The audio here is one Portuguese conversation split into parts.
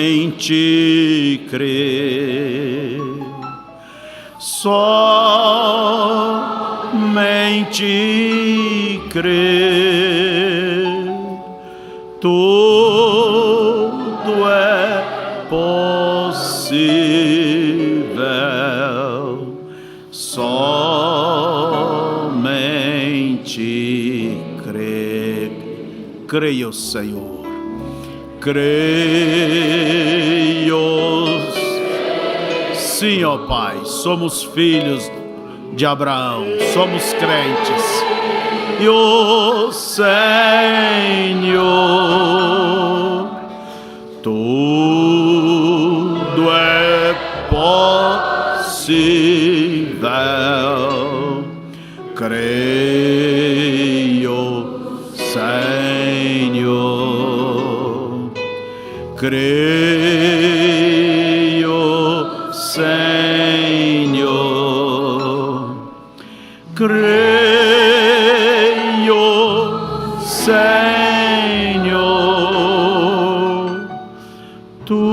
Somente crer, somente crer, tudo é possível. Somente crer. Creio, Senhor. Creio. Sim, ó Pai, somos filhos de Abraão, somos crentes. E o Senhor, tudo é possível. Creio, Senhor. Creio, Senhor. Creio, Senhor. Tudo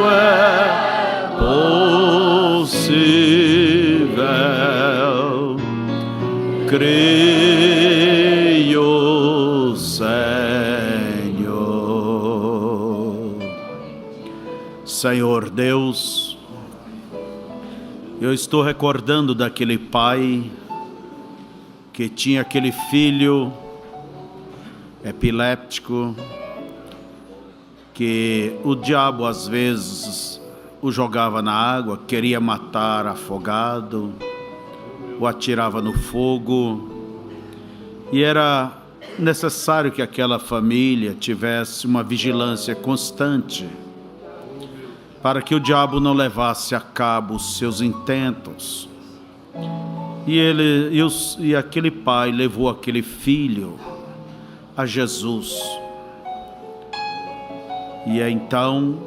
é possível. Creio, Senhor. Senhor Deus, eu estou recordando daquele pai que tinha aquele filho epiléptico, que o diabo às vezes o jogava na água, queria matar afogado, o atirava no fogo, e era necessário que aquela família tivesse uma vigilância constante para que o diabo não levasse a cabo os seus intentos. E aquele pai levou aquele filho a Jesus. E então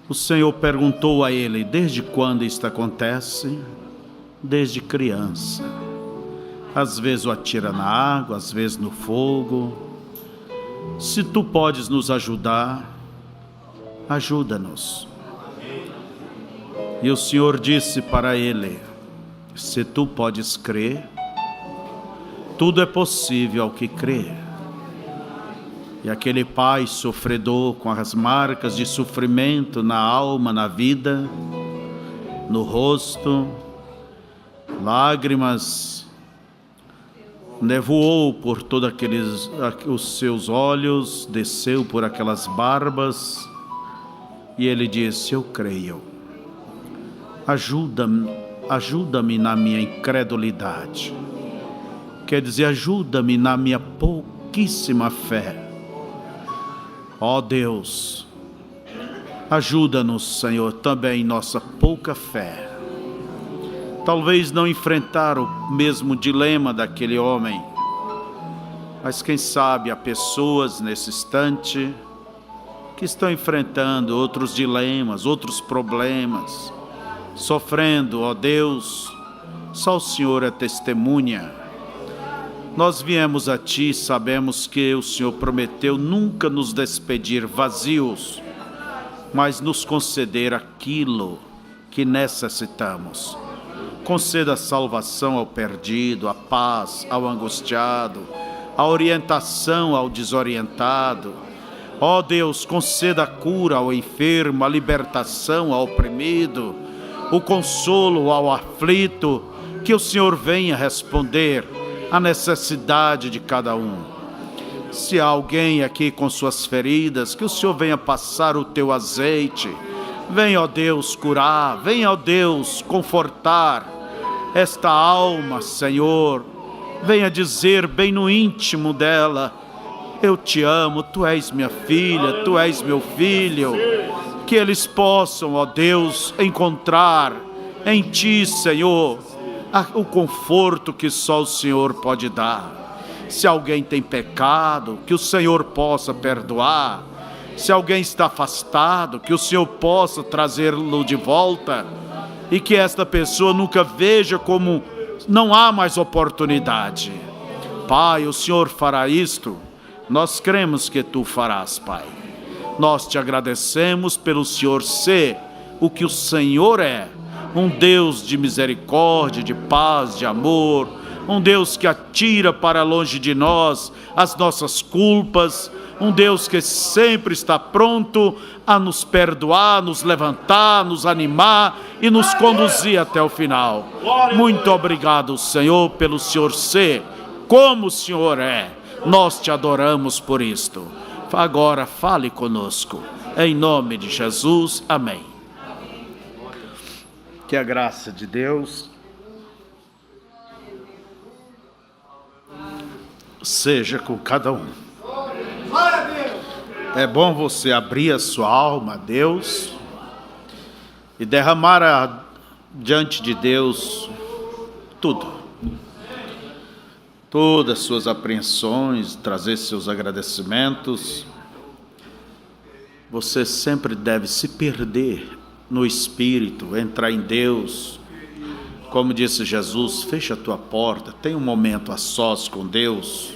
o Senhor perguntou a ele: desde quando isto acontece? Desde criança. Às vezes o atira na água, às vezes no fogo. Se tu podes nos ajudar, ajuda-nos. E o Senhor disse para ele: se tu podes crer, tudo é possível ao que crê. E aquele pai sofredor, com as marcas de sofrimento na alma, na vida, no rosto, lágrimas, nevoou por todos os seus olhos, desceu por aquelas barbas, e ele disse: eu creio, ajuda-me na minha incredulidade. Quer dizer, ajuda-me na minha pouquíssima fé. Ó Deus, ajuda-nos, Senhor, também em nossa pouca fé. Talvez não enfrentar o mesmo dilema daquele homem, mas quem sabe há pessoas nesse instante que estão enfrentando outros dilemas, outros problemas, sofrendo. Ó Deus, só o Senhor é testemunha. Nós viemos a Ti, sabemos que o Senhor prometeu nunca nos despedir vazios, mas nos conceder aquilo que necessitamos. Conceda a salvação ao perdido, a paz ao angustiado, a orientação ao desorientado. Ó Deus, conceda a cura ao enfermo, a libertação ao oprimido, o consolo ao aflito. Que o Senhor venha responder à necessidade de cada um. Se há alguém aqui com suas feridas, que o Senhor venha passar o Teu azeite. Venha, ó Deus, curar. Venha, ó Deus, confortar esta alma, Senhor. Venha dizer bem no íntimo dela: eu te amo, tu és minha filha, tu és meu filho. Que eles possam, ó Deus, encontrar em Ti, Senhor, o conforto que só o Senhor pode dar. Se alguém tem pecado, que o Senhor possa perdoar. Se alguém está afastado, que o Senhor possa trazê-lo de volta. E que esta pessoa nunca veja como não há mais oportunidade. Pai, o Senhor fará isto. Nós cremos que Tu farás, Pai. Nós Te agradecemos pelo Senhor ser o que o Senhor é. Um Deus de misericórdia, de paz, de amor. Um Deus que atira para longe de nós as nossas culpas. Um Deus que sempre está pronto a nos perdoar, nos levantar, nos animar e nos conduzir até o final. Muito obrigado, Senhor, pelo Senhor ser como o Senhor é. Nós Te adoramos por isto. Agora fale conosco. Em nome de Jesus. Amém. Que a graça de Deus seja com cada um. É bom você abrir a sua alma a Deus e derramar diante de Deus tudo. Todas as suas apreensões, trazer seus agradecimentos. Você sempre deve se perder no Espírito, entrar em Deus. Como disse Jesus, fecha a tua porta, tem um momento a sós com Deus.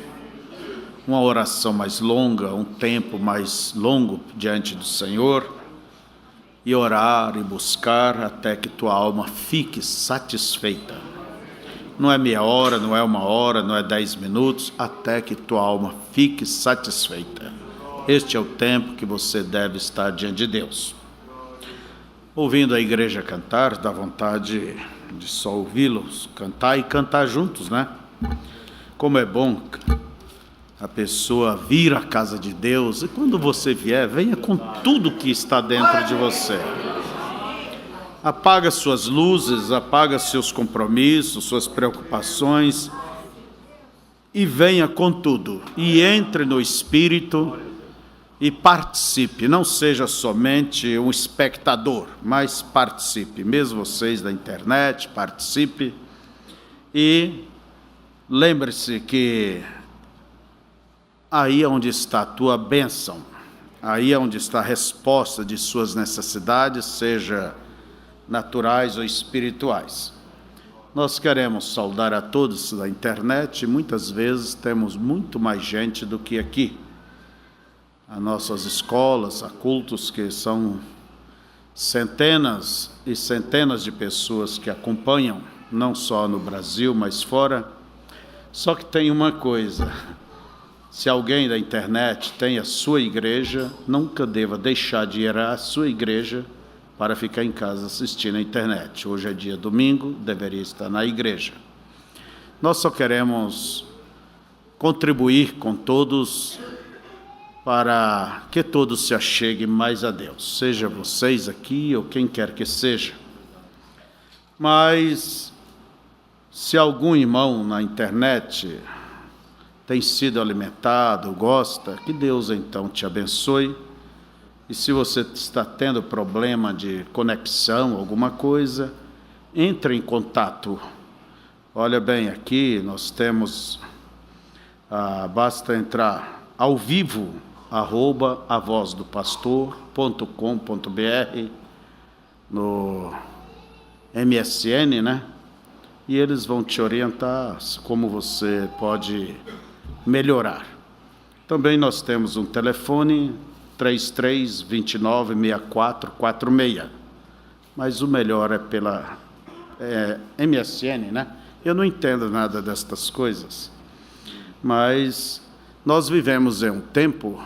Uma oração mais longa, um tempo mais longo diante do Senhor, e orar e buscar até que tua alma fique satisfeita. Não é meia hora, não é uma hora, não é 10 minutos, até que tua alma fique satisfeita. Este é o tempo que você deve estar diante de Deus. Ouvindo a igreja cantar, dá vontade de só ouvi-los cantar e cantar juntos, né? Como é bom a pessoa vir à casa de Deus, e quando você vier, venha com tudo que está dentro de você. Apaga suas luzes, apaga seus compromissos, suas preocupações, e venha com tudo, e entre no Espírito e participe. Não seja somente um espectador, mas participe. Mesmo vocês da internet, participe. E lembre-se que aí é onde está a tua bênção, aí é onde está a resposta de suas necessidades, seja naturais ou espirituais. Nós queremos saudar a todos da internet, muitas vezes temos muito mais gente do que aqui. As nossas escolas, há cultos que são centenas e centenas de pessoas que acompanham, não só no Brasil, mas fora. Só que tem uma coisa: se alguém da internet tem a sua igreja, nunca deva deixar de ir à sua igreja para ficar em casa assistindo a internet. Hoje é dia domingo, deveria estar na igreja. Nós só queremos contribuir com todos para que todos se acheguem mais a Deus, seja vocês aqui ou quem quer que seja. Mas se algum irmão na internet tem sido alimentado, gosta, que Deus então te abençoe. E se você está tendo problema de conexão, alguma coisa, entre em contato. Olha bem, aqui nós temos, basta entrar ao vivo, @avozdopastor.com.br no MSN, né? E eles vão te orientar como você pode melhorar. Também nós temos um telefone 3329-6446, mas o melhor é pela MSN, né? Eu não entendo nada destas coisas, mas nós vivemos em um tempo,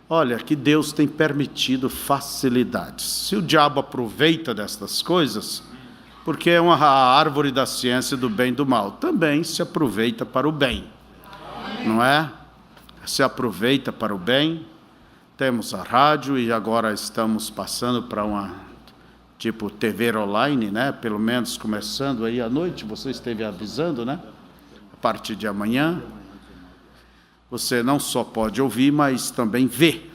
olha, que Deus tem permitido facilidades. Se o diabo aproveita destas coisas, porque é uma árvore da ciência do bem e do mal, também se aproveita para o bem, não é? Se aproveita para o bem. Temos a rádio e agora estamos passando para uma tipo TV online, né? Pelo menos começando aí à noite, você esteve avisando, né? A partir de amanhã, você não só pode ouvir, mas também ver.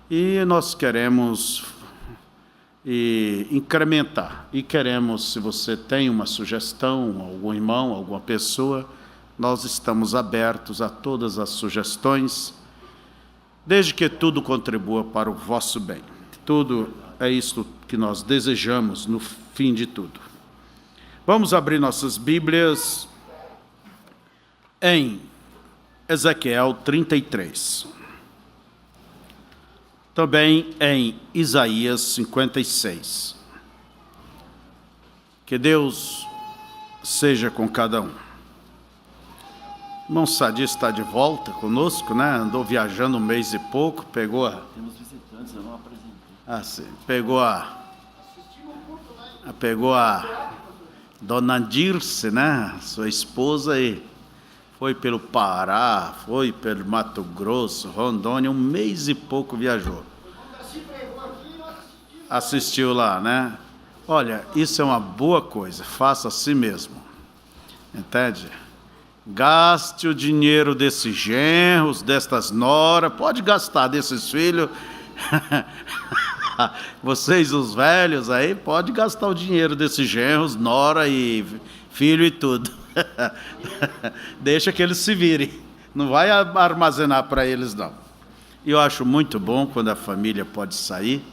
E nós queremos incrementar. E queremos, se você tem uma sugestão, algum irmão, alguma pessoa, nós estamos abertos a todas as sugestões, desde que tudo contribua para o vosso bem. Tudo é isto que nós desejamos no fim de tudo. Vamos abrir nossas Bíblias em Ezequiel 33. Também em Isaías 56. Que Deus seja com cada um. O irmão Sadi está de volta conosco, né? Andou viajando um mês e pouco, pegou a... Temos visitantes, eu não apresentei. Ah, sim. Pegou a Dona Dirce, né? Sua esposa, e foi pelo Pará, foi pelo Mato Grosso, Rondônia, um mês e pouco viajou. Assistiu lá, né? Olha, isso é uma boa coisa, faça assim mesmo. Entende? Gaste o dinheiro desses genros, destas noras, pode gastar desses filhos. Vocês, os velhos aí, pode gastar o dinheiro desses genros, nora e filho e tudo. Deixa que eles se virem. Não vai armazenar para eles, não. E eu acho muito bom quando a família pode sair,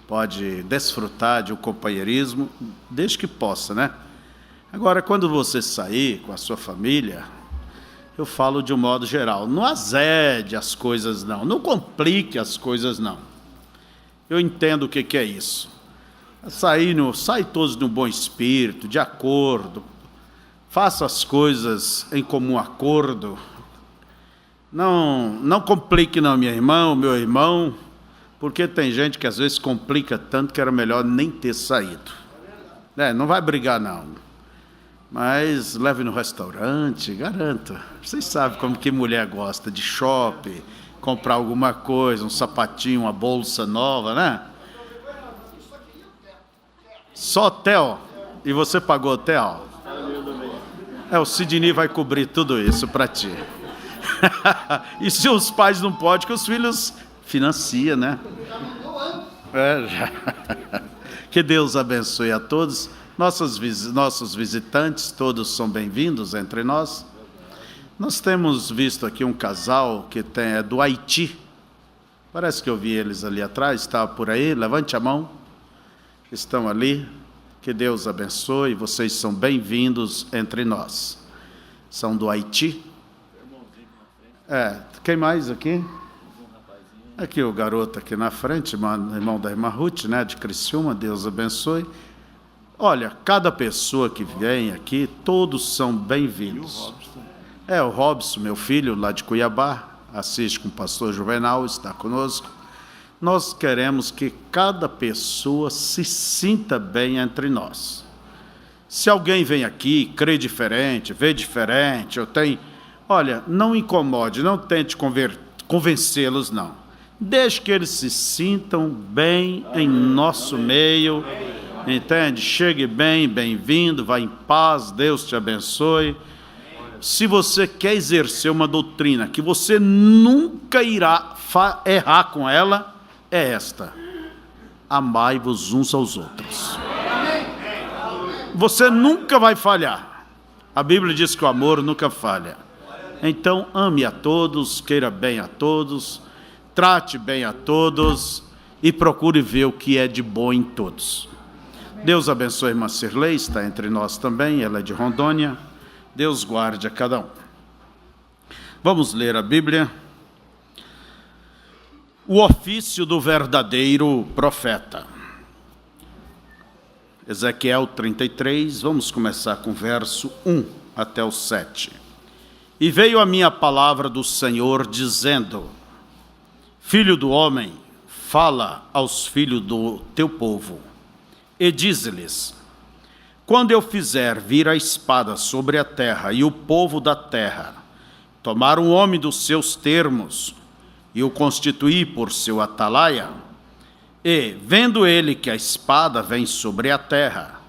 pode desfrutar de um companheirismo, desde que possa, né? Agora, quando você sair com a sua família, eu falo de um modo geral, não azede as coisas, não complique as coisas, não. Eu entendo o que é isso. Sai todos no bom espírito, de acordo, faça as coisas em comum acordo. Não complique não, minha irmã, meu irmão, porque tem gente que às vezes complica tanto que era melhor nem ter saído. Não vai brigar não. Mas leve no restaurante, garanto. Vocês sabem como que mulher gosta de shopping, comprar alguma coisa, um sapatinho, uma bolsa nova, né? Só hotel. E você pagou hotel? O Sidney vai cobrir tudo isso para ti. E se os pais não podem, que os filhos financiam, né? Que Deus abençoe a todos. Nossos visitantes, todos são bem-vindos entre nós. Nós temos visto aqui um casal que é do Haiti. Parece que eu vi eles ali atrás, estava por aí. Levante a mão. Estão ali. Que Deus abençoe. Vocês são bem-vindos entre nós. São do Haiti. Quem mais aqui? Aqui o garoto aqui na frente, irmão da irmã Ruth, né, de Criciúma. Deus abençoe. Olha, cada pessoa que vem aqui, todos são bem-vindos. O Robson, meu filho, lá de Cuiabá, assiste com o pastor Juvenal, está conosco. Nós queremos que cada pessoa se sinta bem entre nós. Se alguém vem aqui, crê diferente, vê diferente, olha, não incomode, não tente convencê-los, não. Deixe que eles se sintam bem em nosso meio. Entende? Chegue bem, bem-vindo, vá em paz, Deus te abençoe. Se você quer exercer uma doutrina que você nunca irá errar com ela, é esta: amai-vos uns aos outros. Você nunca vai falhar. A Bíblia diz que o amor nunca falha. Então, ame a todos, queira bem a todos, trate bem a todos e procure ver o que é de bom em todos. Deus abençoe a irmã Cirlei, está entre nós também, ela é de Rondônia. Deus guarde a cada um. Vamos ler a Bíblia. O ofício do verdadeiro profeta. Ezequiel 33, vamos começar com o verso 1 até o 7. E veio a minha palavra do Senhor, dizendo: Filho do homem, fala aos filhos do teu povo, e dize-lhes: quando eu fizer vir a espada sobre a terra, e o povo da terra tomar um homem dos seus termos, e o constituir por seu atalaia, e, vendo ele que a espada vem sobre a terra,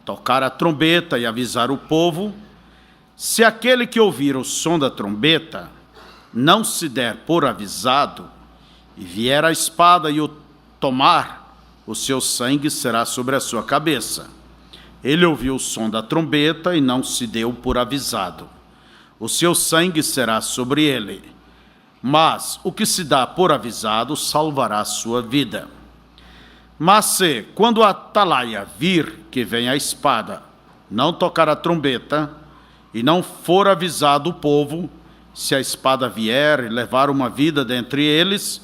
tocar a trombeta e avisar o povo, se aquele que ouvir o som da trombeta não se der por avisado, e vier a espada e o tomar, o seu sangue será sobre a sua cabeça. Ele ouviu o som da trombeta e não se deu por avisado. o seu sangue será sobre ele. Mas o que se dá por avisado salvará sua vida. Mas se, quando a atalaia vir que vem a espada, não tocar a trombeta, e não for avisado o povo, se a espada vier e levar uma vida dentre eles,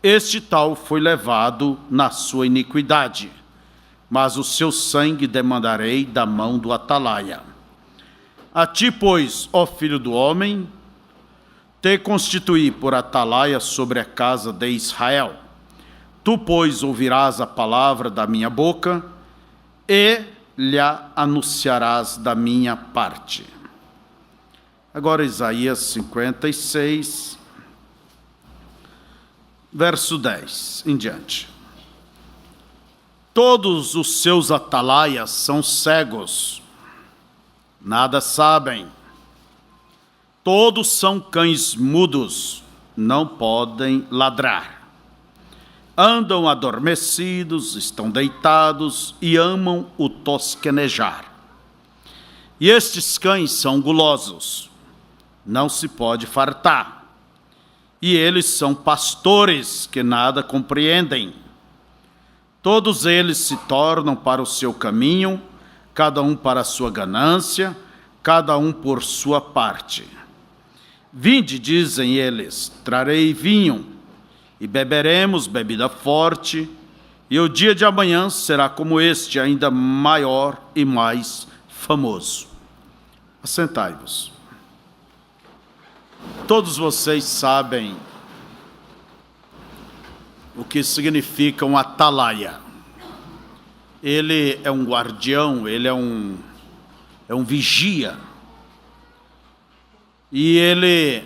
este tal foi levado na sua iniquidade, mas o seu sangue demandarei da mão do atalaia. A ti, pois, ó filho do homem, te constituí por atalaia sobre a casa de Israel. Tu, pois, ouvirás a palavra da minha boca e lhe anunciarás da minha parte. Agora Isaías 56, verso 10 em diante. Todos os seus atalaias são cegos, nada sabem. Todos são cães mudos, não podem ladrar. Andam adormecidos, estão deitados e amam o tosquenejar. E estes cães são gulosos, não se pode fartar. E eles são pastores que nada compreendem. Todos eles se tornam para o seu caminho, cada um para a sua ganância, cada um por sua parte. Vinde, dizem eles, trarei vinho, e beberemos bebida forte, e o dia de amanhã será como este, ainda maior e mais famoso. Assentai-vos. Todos vocês sabem o que significa um atalaia. Ele é um guardião, ele é um vigia. E ele,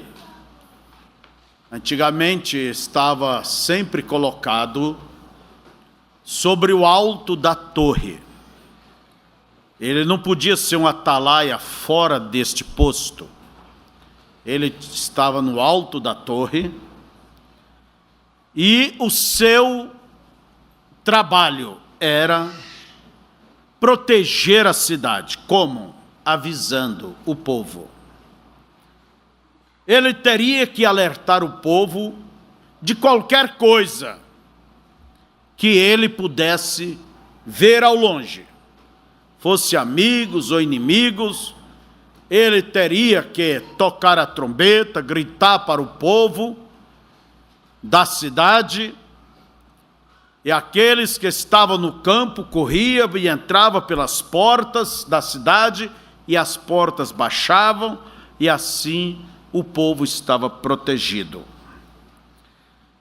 antigamente, estava sempre colocado sobre o alto da torre. Ele não podia ser um atalaia fora deste posto. Ele estava no alto da torre e o seu trabalho era proteger a cidade. Como? Avisando o povo. Ele teria que alertar o povo de qualquer coisa que ele pudesse ver ao longe, fosse amigos ou inimigos. Ele teria que tocar a trombeta, gritar para o povo da cidade, e aqueles que estavam no campo corriam e entravam pelas portas da cidade, e as portas baixavam, e assim o povo estava protegido.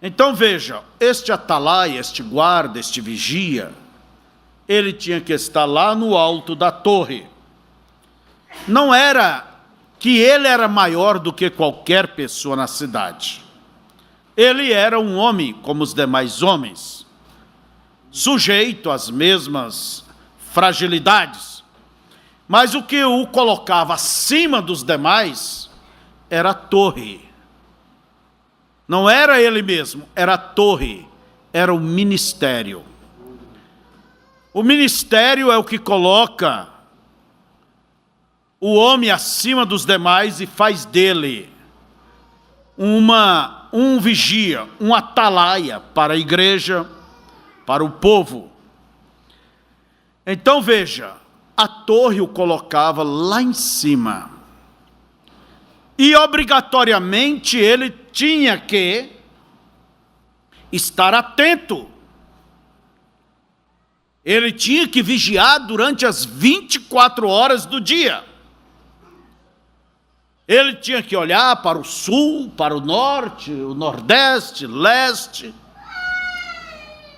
Então veja, este atalaia, este guarda, este vigia, ele tinha que estar lá no alto da torre. Não era que ele era maior do que qualquer pessoa na cidade. Ele era um homem como os demais homens, sujeito às mesmas fragilidades. Mas o que o colocava acima dos demais era a torre. Não era ele mesmo, era a torre, era o ministério. O ministério é o que coloca o homem acima dos demais e faz dele um vigia, um atalaia para a igreja, para o povo. Então veja, a torre o colocava lá em cima. E obrigatoriamente ele tinha que estar atento. Ele tinha que vigiar durante as 24 horas do dia. Ele tinha que olhar para o sul, para o norte, o nordeste, leste.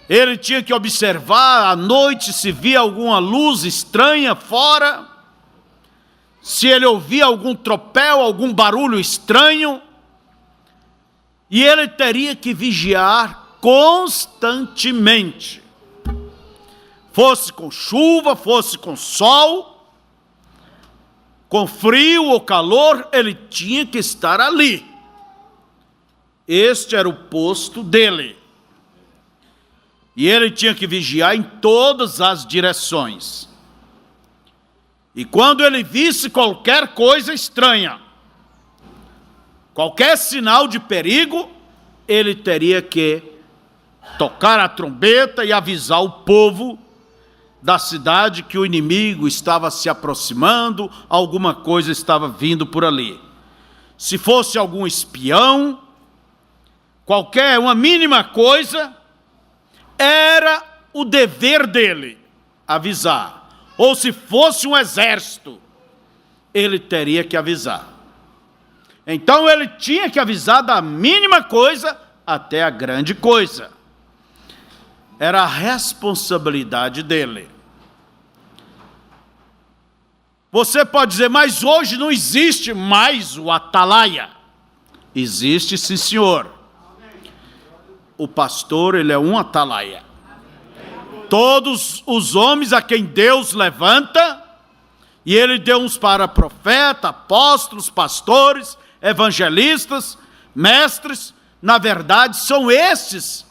Ele tinha que observar à noite se via alguma luz estranha fora, se ele ouvia algum tropel, algum barulho estranho. E ele teria que vigiar constantemente. Fosse com chuva, fosse com sol, com frio ou calor, ele tinha que estar ali. Este era o posto dele. E ele tinha que vigiar em todas as direções. E quando ele visse qualquer coisa estranha, qualquer sinal de perigo, ele teria que tocar a trombeta e avisar o povo da cidade que o inimigo estava se aproximando, alguma coisa estava vindo por ali. Se fosse algum espião, uma mínima coisa, era o dever dele avisar. Ou se fosse um exército, ele teria que avisar. Então ele tinha que avisar da mínima coisa até a grande coisa. Era a responsabilidade dele. Você pode dizer, mas hoje não existe mais o atalaia. Existe, sim, senhor. O pastor, ele é um atalaia. Todos os homens a quem Deus levanta, e ele deu uns para profeta, apóstolos, pastores, evangelistas, mestres, na verdade são esses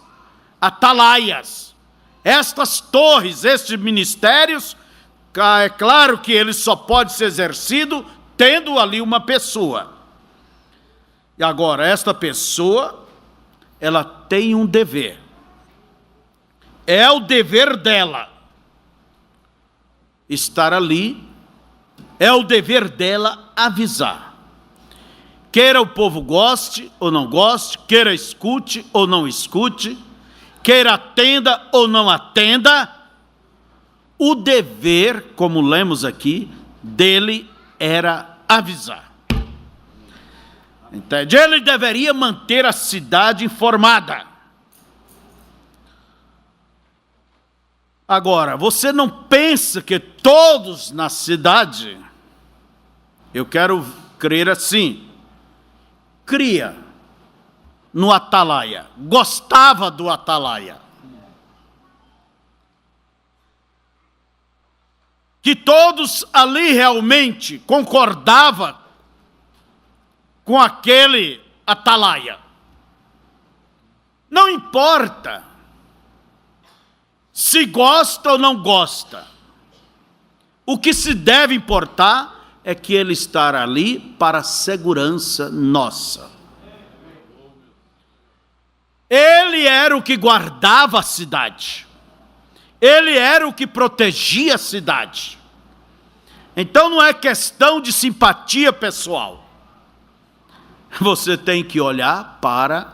atalaias. Estas torres, estes ministérios, é claro que ele só pode ser exercido tendo ali uma pessoa. E agora, esta pessoa, ela tem um dever. É o dever dela estar ali, é o dever dela avisar. Queira o povo goste ou não goste, queira escute ou não escute, queira atenda ou não atenda, o dever, como lemos aqui, dele era avisar. Entende? Ele deveria manter a cidade informada. Agora, você não pensa que todos na cidade, eu quero crer assim, cria no atalaia, gostava do atalaia. Que todos ali realmente concordavam com aquele atalaia. Não importa se gosta ou não gosta. O que se deve importar é que ele estar ali para a segurança nossa. Ele era o que guardava a cidade. Ele era o que protegia a cidade. Então não é questão de simpatia pessoal. Você tem que olhar para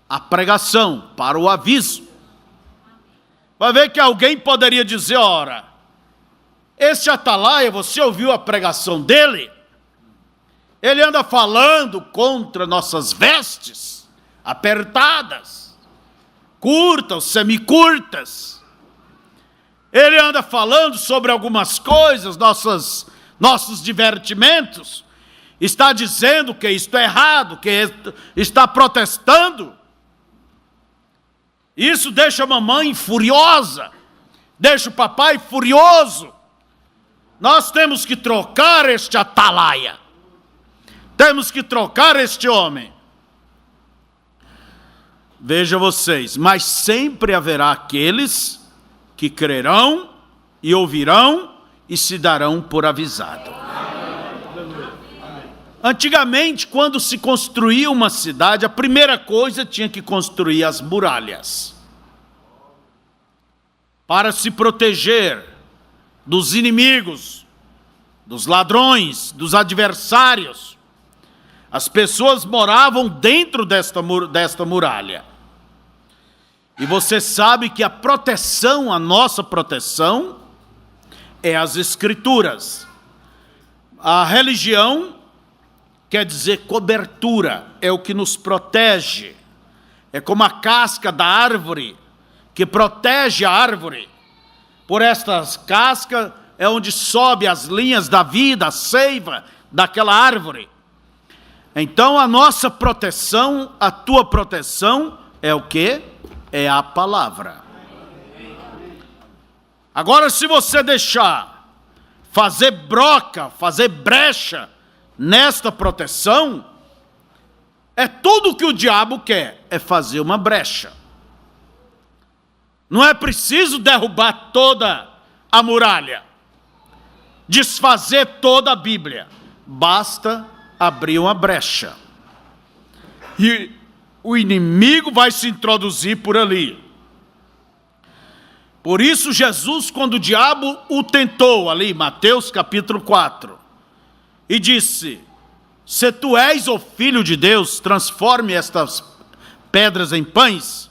a pregação, para o aviso. Vai ver que alguém poderia dizer, ora, esse atalaia, você ouviu a pregação dele? Ele anda falando contra nossas vestes apertadas, curtas, semicurtas. Ele anda falando sobre algumas coisas, nossos divertimentos. Está dizendo que isto é errado, que está protestando. Isso deixa a mamãe furiosa, deixa o papai furioso. Nós temos que trocar este atalaia. Temos que trocar este homem. Veja vocês, mas sempre haverá aqueles que crerão e ouvirão e se darão por avisado. Antigamente, quando se construía uma cidade, a primeira coisa tinha que construir as muralhas. Para se proteger dos inimigos, dos ladrões, dos adversários. As pessoas moravam dentro desta muralha. E você sabe que a proteção, a nossa proteção, é as Escrituras. A religião quer dizer cobertura, é o que nos protege. É como a casca da árvore, que protege a árvore. Por estas cascas é onde sobe as linhas da vida, a seiva daquela árvore. Então a nossa proteção, a tua proteção é o quê? É a palavra. Agora, se você deixar fazer broca, fazer brecha nesta proteção, é tudo o que o diabo quer, é fazer uma brecha. Não é preciso derrubar toda a muralha, desfazer toda a Bíblia, basta abrir uma brecha. e o inimigo vai se introduzir por ali. Por isso Jesus, quando o diabo o tentou ali, Mateus capítulo 4, e disse: se tu és o Filho de Deus, transforme estas pedras em pães.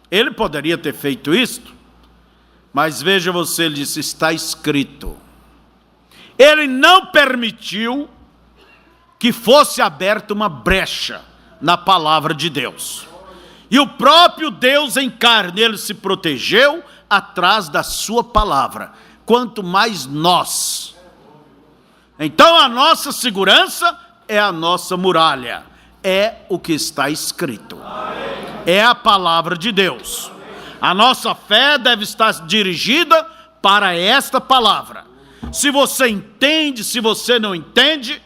Ele poderia ter feito isto, mas veja você, ele disse: está escrito. Ele não permitiu que fosse aberta uma brecha na palavra de Deus. E o próprio Deus em carne, ele se protegeu atrás da sua palavra. Quanto mais nós. Então a nossa segurança é a nossa muralha. É o que está escrito. É a palavra de Deus. A nossa fé deve estar dirigida para esta palavra. Se você entende, se você não entende,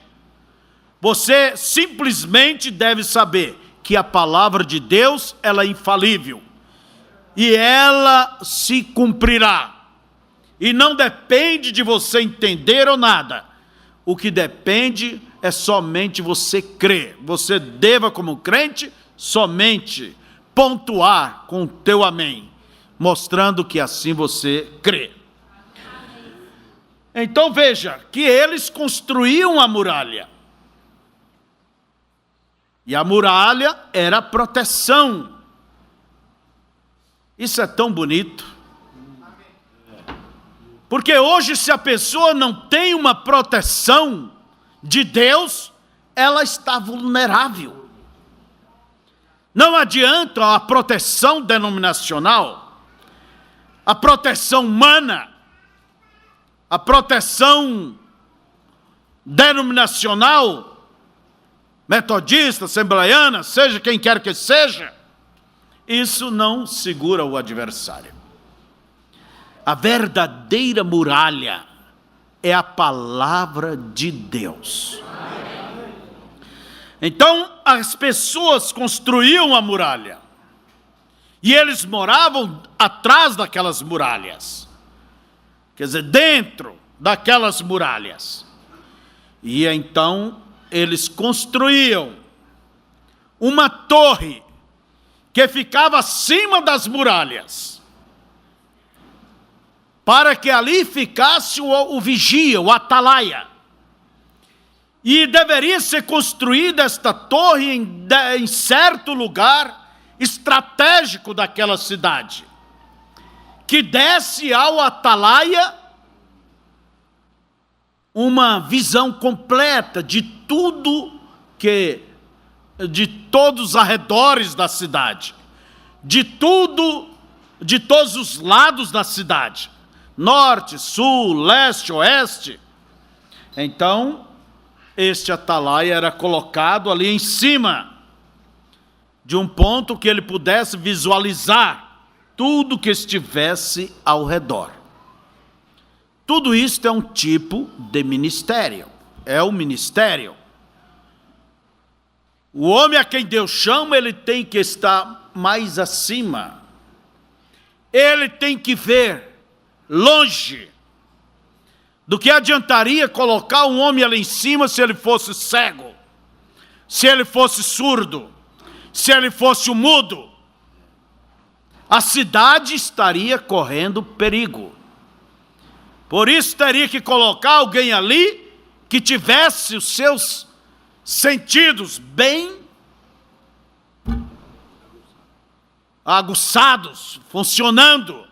você simplesmente deve saber que a palavra de Deus, ela é infalível. E ela se cumprirá. E não depende de você entender ou nada. O que depende é somente você crer. Você deva, como crente, somente pontuar com o teu amém, mostrando que assim você crê. Então veja, que eles construíam a muralha. E a muralha era proteção. Isso é tão bonito. Porque hoje, se a pessoa não tem uma proteção de Deus, ela está vulnerável. Não adianta a proteção denominacional, a proteção humana, a proteção denominacional, metodista, assembleiana, seja quem quer que seja, isso não segura o adversário. A verdadeira muralha é a palavra de Deus. Então, as pessoas construíam a muralha, e eles moravam atrás daquelas muralhas, quer dizer, dentro daquelas muralhas. E então, eles construíam uma torre que ficava acima das muralhas, para que ali ficasse o vigia, o atalaia. E deveria ser construída esta torre em certo lugar estratégico daquela cidade, que desse ao atalaia uma visão completa de tudo de todos os arredores da cidade, de todos os lados da cidade, norte, sul, leste, oeste. Então, este atalaia era colocado ali em cima de um ponto que ele pudesse visualizar tudo que estivesse ao redor. Tudo isto é um tipo de ministério, é o ministério. O homem a quem Deus chama, ele tem que estar mais acima. Ele tem que ver longe. Do que adiantaria colocar um homem ali em cima se ele fosse cego, se ele fosse surdo, se ele fosse mudo? A cidade estaria correndo perigo. Por isso teria que colocar alguém ali que tivesse os seus sentidos bem aguçados, funcionando.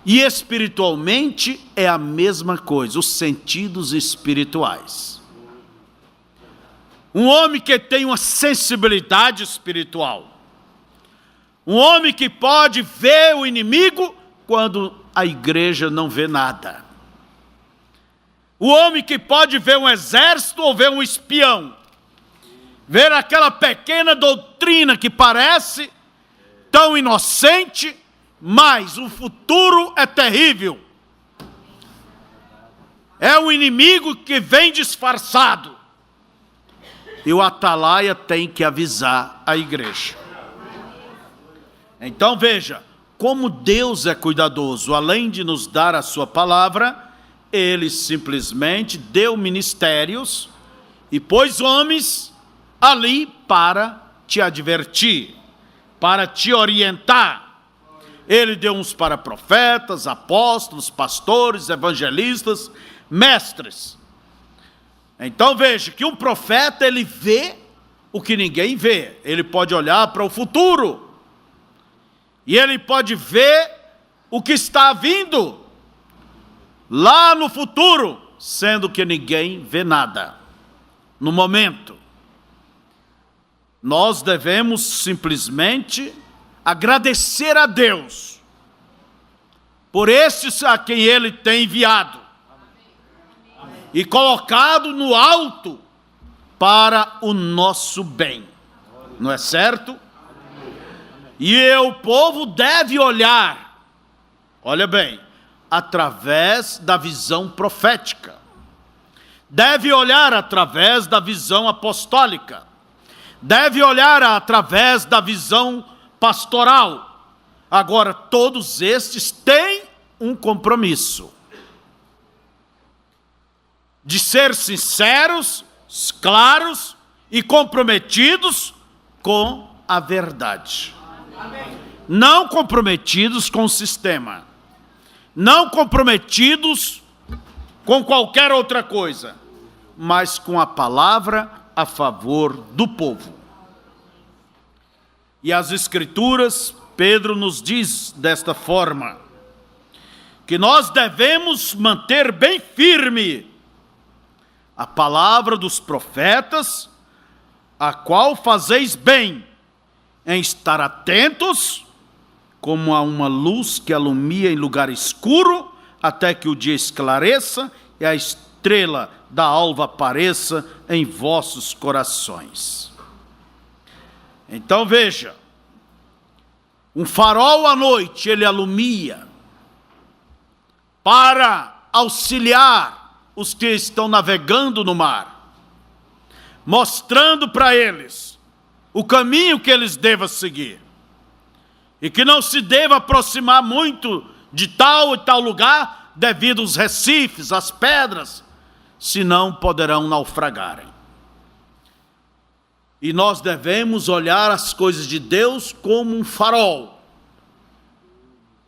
E espiritualmente é a mesma coisa, os sentidos espirituais. Um homem que tem uma sensibilidade espiritual. Um homem que pode ver o inimigo quando a igreja não vê nada. O homem que pode ver um exército ou ver um espião. Ver aquela pequena doutrina que parece tão inocente, mas o futuro é terrível. É o inimigo que vem disfarçado. E o atalaia tem que avisar a igreja. Então veja, como Deus é cuidadoso, além de nos dar a sua palavra, Ele simplesmente deu ministérios e pôs homens ali para te advertir, para te orientar. Ele deu uns para profetas, apóstolos, pastores, evangelistas, mestres. Então veja que um profeta, ele vê o que ninguém vê. Ele pode olhar para o futuro. E ele pode ver o que está vindo lá no futuro, sendo que ninguém vê nada no momento. Nós devemos simplesmente agradecer a Deus por estes a quem Ele tem enviado e colocado no alto para o nosso bem, não é certo? E o povo deve olhar, olha bem, através da visão profética, deve olhar através da visão apostólica, deve olhar através da visão pastoral. Agora, todos estes têm um compromisso de ser sinceros, claros e comprometidos com a verdade. Não comprometidos com o sistema, não comprometidos com qualquer outra coisa, mas com a palavra a favor do povo. E as Escrituras, Pedro nos diz desta forma, que nós devemos manter bem firme a palavra dos profetas, a qual fazeis bem em estar atentos, como a uma luz que alumia em lugar escuro, até que o dia esclareça e a estrela da alva apareça em vossos corações. Então veja, um farol à noite ele alumia para auxiliar os que estão navegando no mar, mostrando para eles o caminho que eles devem seguir, e que não se deva aproximar muito de tal e tal lugar, devido aos recifes, às pedras, senão poderão naufragarem. E nós devemos olhar as coisas de Deus como um farol,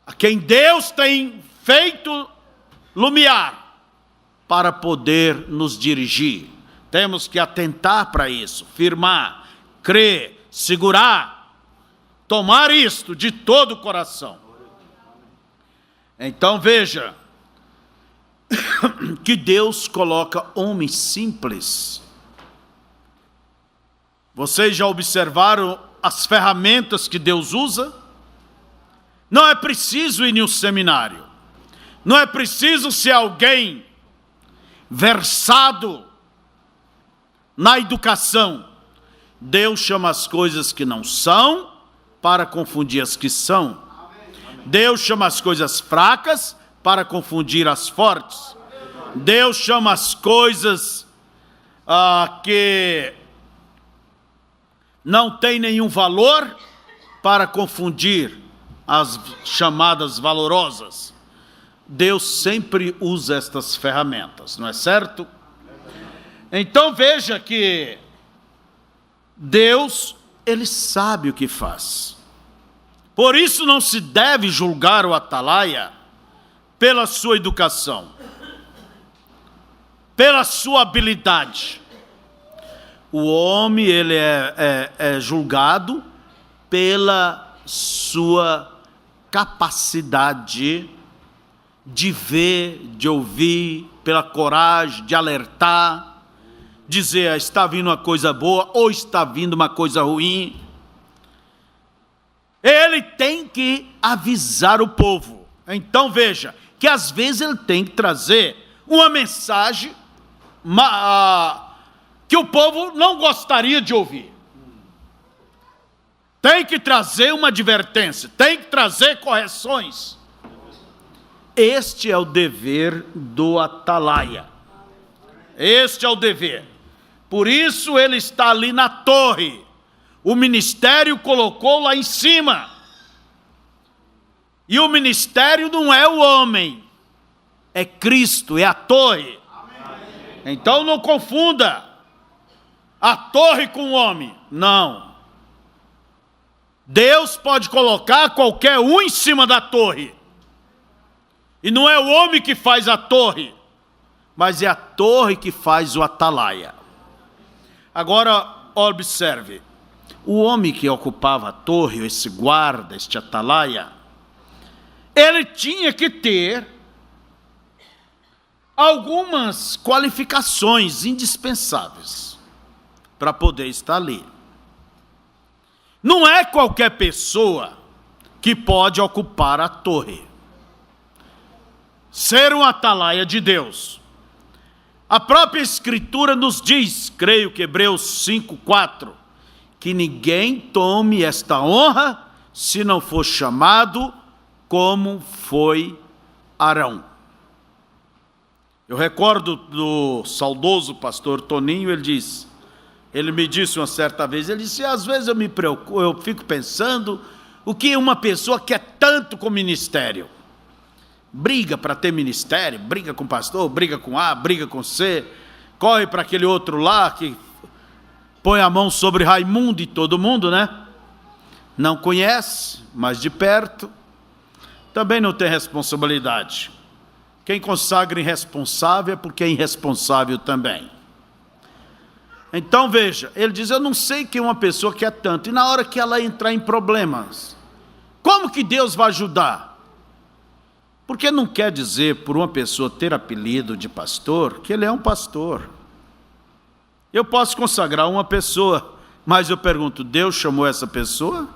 a quem Deus tem feito lumiar, para poder nos dirigir. Temos que atentar para isso, firmar, crer, segurar, tomar isto de todo o coração. Então veja, que Deus coloca homens simples. Vocês já observaram as ferramentas que Deus usa? Não é preciso ir em um seminário, não é preciso ser alguém versado na educação. Deus chama as coisas que não são para confundir as que são. Deus chama as coisas fracas para confundir as fortes. Deus chama as coisas que não têm nenhum valor para confundir as chamadas valorosas. Deus sempre usa estas ferramentas, não é certo? Então veja que Deus, Ele sabe o que faz. Por isso não se deve julgar o atalaia pela sua educação, pela sua habilidade. O homem, ele é julgado pela sua capacidade de ver, de ouvir, pela coragem de alertar, dizer está vindo uma coisa boa ou está vindo uma coisa ruim. Ele tem que avisar o povo. Então veja, que às vezes ele tem que trazer uma mensagem que o povo não gostaria de ouvir. Tem que trazer uma advertência, tem que trazer correções. Este é o dever do atalaia. Este é o dever. Por isso ele está ali na torre. O ministério colocou lá em cima. E o ministério não é o homem, é Cristo, é a torre. Então não confunda a torre com o homem. Não. Deus pode colocar qualquer um em cima da torre. E não é o homem que faz a torre, mas é a torre que faz o atalaia. Agora, observe. O homem que ocupava a torre, esse guarda, este atalaia, ele tinha que ter algumas qualificações indispensáveis para poder estar ali. Não é qualquer pessoa que pode ocupar a torre. Ser um atalaia de Deus. A própria Escritura nos diz, creio que Hebreus 5:4, que ninguém tome esta honra se não for chamado como foi Arão. Eu recordo do saudoso pastor Toninho, ele me disse uma certa vez, ele disse, às vezes eu me preocupo, eu fico pensando, o que uma pessoa quer tanto com o ministério? Briga para ter ministério, briga com o pastor, briga com A, briga com C, corre para aquele outro lá que põe a mão sobre Raimundo e todo mundo, né? Não conhece, mas de perto, também não tem responsabilidade. Quem consagra irresponsável é porque é irresponsável também. Então veja, ele diz, eu não sei que uma pessoa quer tanto, e na hora que ela entrar em problemas, como que Deus vai ajudar? Porque não quer dizer, por uma pessoa ter apelido de pastor, que ele é um pastor. Eu posso consagrar uma pessoa, mas eu pergunto, Deus chamou essa pessoa?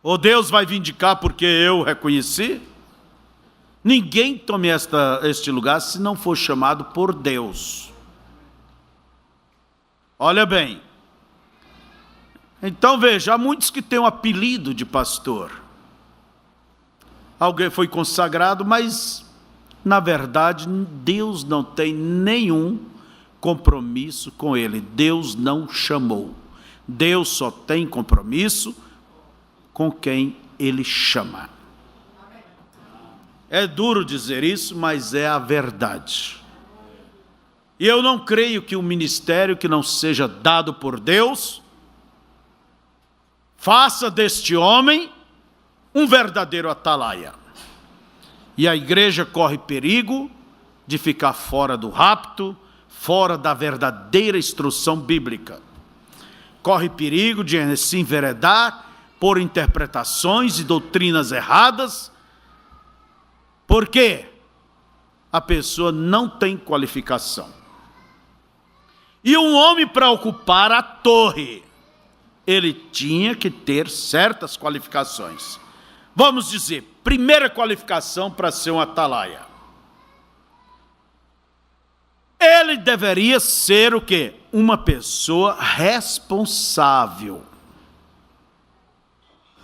Ou Deus vai vindicar porque eu reconheci? Ninguém tome este lugar se não for chamado por Deus. Olha bem. Então veja, há muitos que têm um apelido de pastor. Alguém foi consagrado, mas na verdade Deus não tem nenhum compromisso com ele. Deus não chamou. Deus só tem compromisso com quem ele chama. É duro dizer isso, mas é a verdade. E eu não creio que um ministério que não seja dado por Deus faça deste homem um verdadeiro atalaia. E a igreja corre perigo de ficar fora do rapto, fora da verdadeira instrução bíblica. Corre perigo de se enveredar por interpretações e doutrinas erradas, porque a pessoa não tem qualificação. E um homem para ocupar a torre, ele tinha que ter certas qualificações. Vamos dizer, primeira qualificação para ser um atalaia. Ele deveria ser o quê? Uma pessoa responsável.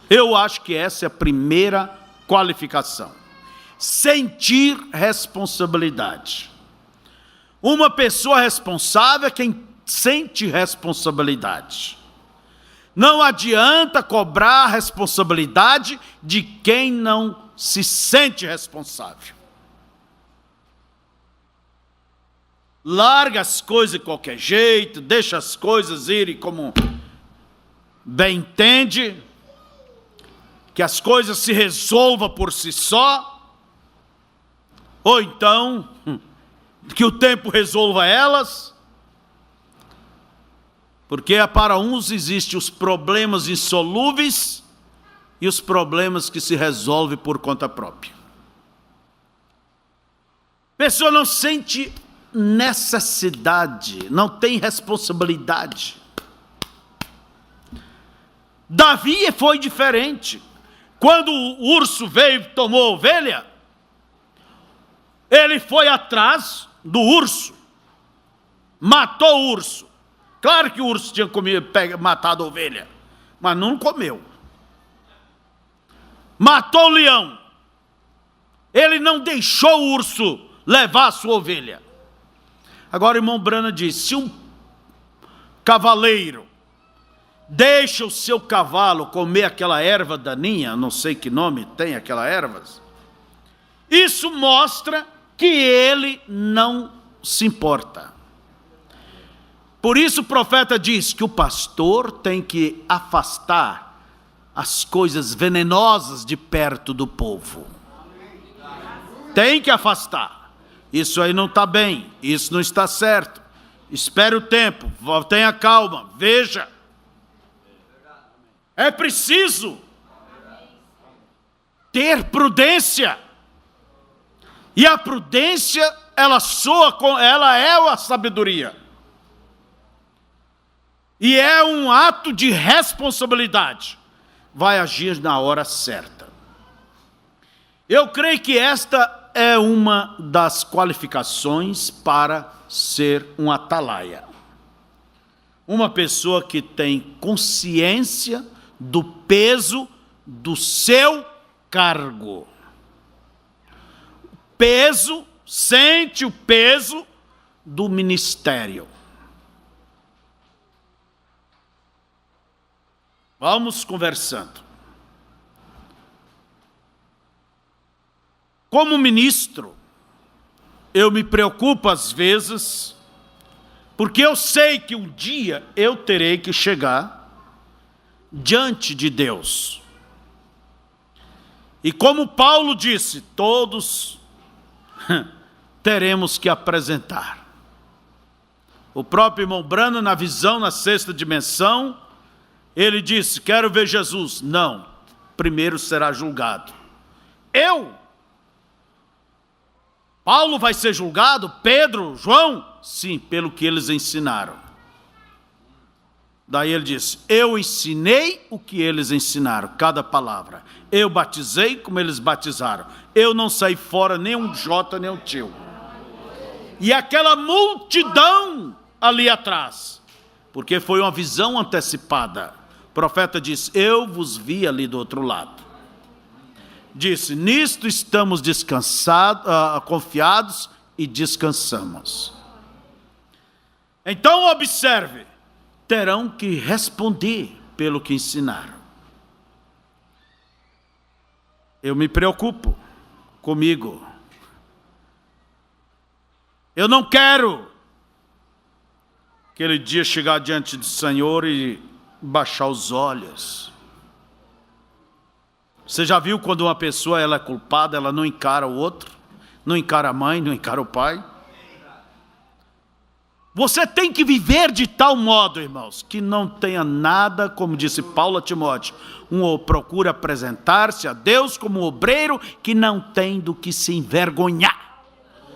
Eu acho que essa é a primeira qualificação. Sentir responsabilidade. Uma pessoa responsável é quem sente responsabilidade. Não adianta cobrar a responsabilidade de quem não se sente responsável. Larga as coisas de qualquer jeito, deixa as coisas irem como bem entende, que as coisas se resolvam por si só, ou então que o tempo resolva elas, porque para uns existem os problemas insolúveis e os problemas que se resolvem por conta própria. A pessoa não sente necessidade, não tem responsabilidade. Davi foi diferente. Quando o urso veio e tomou a ovelha, ele foi atrás do urso, matou o urso. Claro que o urso tinha matado a ovelha, mas não comeu. Matou o leão. Ele não deixou o urso levar a sua ovelha. Agora o irmão Brana diz, se um cavaleiro deixa o seu cavalo comer aquela erva daninha, não sei que nome tem aquela erva, isso mostra que ele não se importa. Por isso o profeta diz que o pastor tem que afastar as coisas venenosas de perto do povo. Tem que afastar. Isso aí não está bem, isso não está certo. Espere o tempo, tenha calma, veja. É preciso ter prudência. E a prudência, ela é a sabedoria. E é um ato de responsabilidade. Vai agir na hora certa. Eu creio que esta é uma das qualificações para ser um atalaia. Uma pessoa que tem consciência do peso do seu cargo. Sente o peso do ministério. Vamos conversando. Como ministro, eu me preocupo às vezes, porque eu sei que um dia eu terei que chegar diante de Deus. E como Paulo disse, todos teremos que apresentar. O próprio irmão Branham, na visão, na sexta dimensão, ele disse, quero ver Jesus. Não, primeiro será julgado. Paulo vai ser julgado? Pedro, João? Sim, pelo que eles ensinaram. Daí ele disse, eu ensinei o que eles ensinaram, cada palavra. Eu batizei como eles batizaram. Eu não saí fora nem um jota, nem um tio. E aquela multidão ali atrás, porque foi uma visão antecipada. O profeta disse, eu vos vi ali do outro lado. Disse, nisto estamos confiados e descansamos. Então observe, terão que responder pelo que ensinaram. Eu me preocupo comigo. Eu não quero aquele dia chegar diante do Senhor e baixar os olhos. Você já viu quando uma pessoa ela é culpada, ela não encara o outro, não encara a mãe, não encara o pai? Você tem que viver de tal modo, irmãos, que não tenha nada, como disse Paulo a Timóteo, procura apresentar-se a Deus como um obreiro que não tem do que se envergonhar.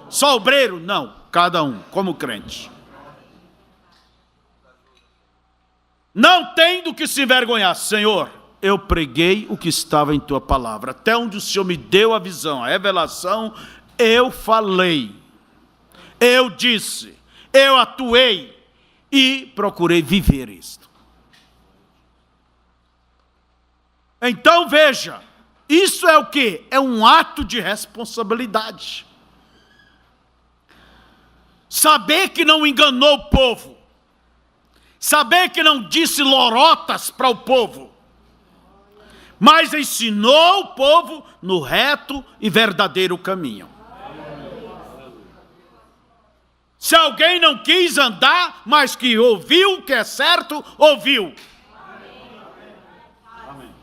Só obreiro? Não, cada um, como crente. Não tem do que se envergonhar. Senhor, eu preguei o que estava em tua palavra, até onde o Senhor me deu a visão, a revelação, eu falei, eu disse, eu atuei e procurei viver isto. Então veja, isso é o quê? É um ato de responsabilidade. Saber que não enganou o povo, saber que não disse lorotas para o povo, mas ensinou o povo no reto e verdadeiro caminho. Se alguém não quis andar, mas que ouviu o que é certo, ouviu. Amém.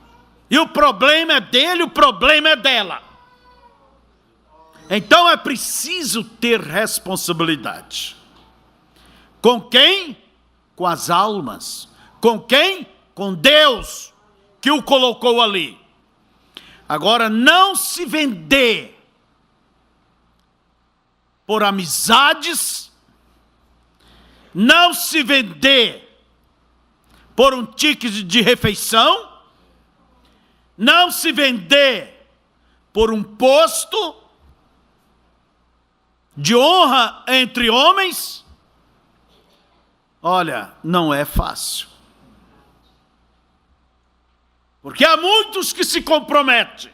E o problema é dele, o problema é dela. Então é preciso ter responsabilidade. Com quem? Com as almas. Com quem? Com Deus, que o colocou ali. Agora, não se vender por amizades, não se vender por um ticket de refeição, não se vender por um posto de honra entre homens. Olha, não é fácil. Porque há muitos que se comprometem.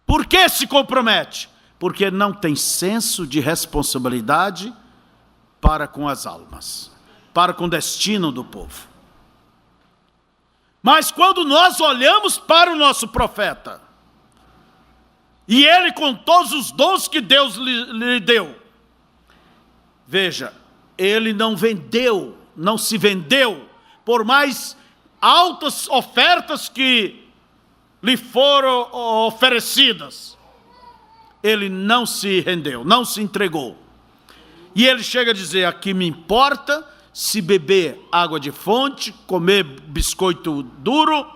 Por que se compromete? Porque não tem senso de responsabilidade para com as almas, para com o destino do povo. Mas quando nós olhamos para o nosso profeta, e ele com todos os dons que Deus lhe deu, Veja, ele não vendeu, não se vendeu, por mais altas ofertas que lhe foram oferecidas. Ele não se rendeu, não se entregou. E ele chega a dizer: aqui me importa se beber água de fonte, comer biscoito duro,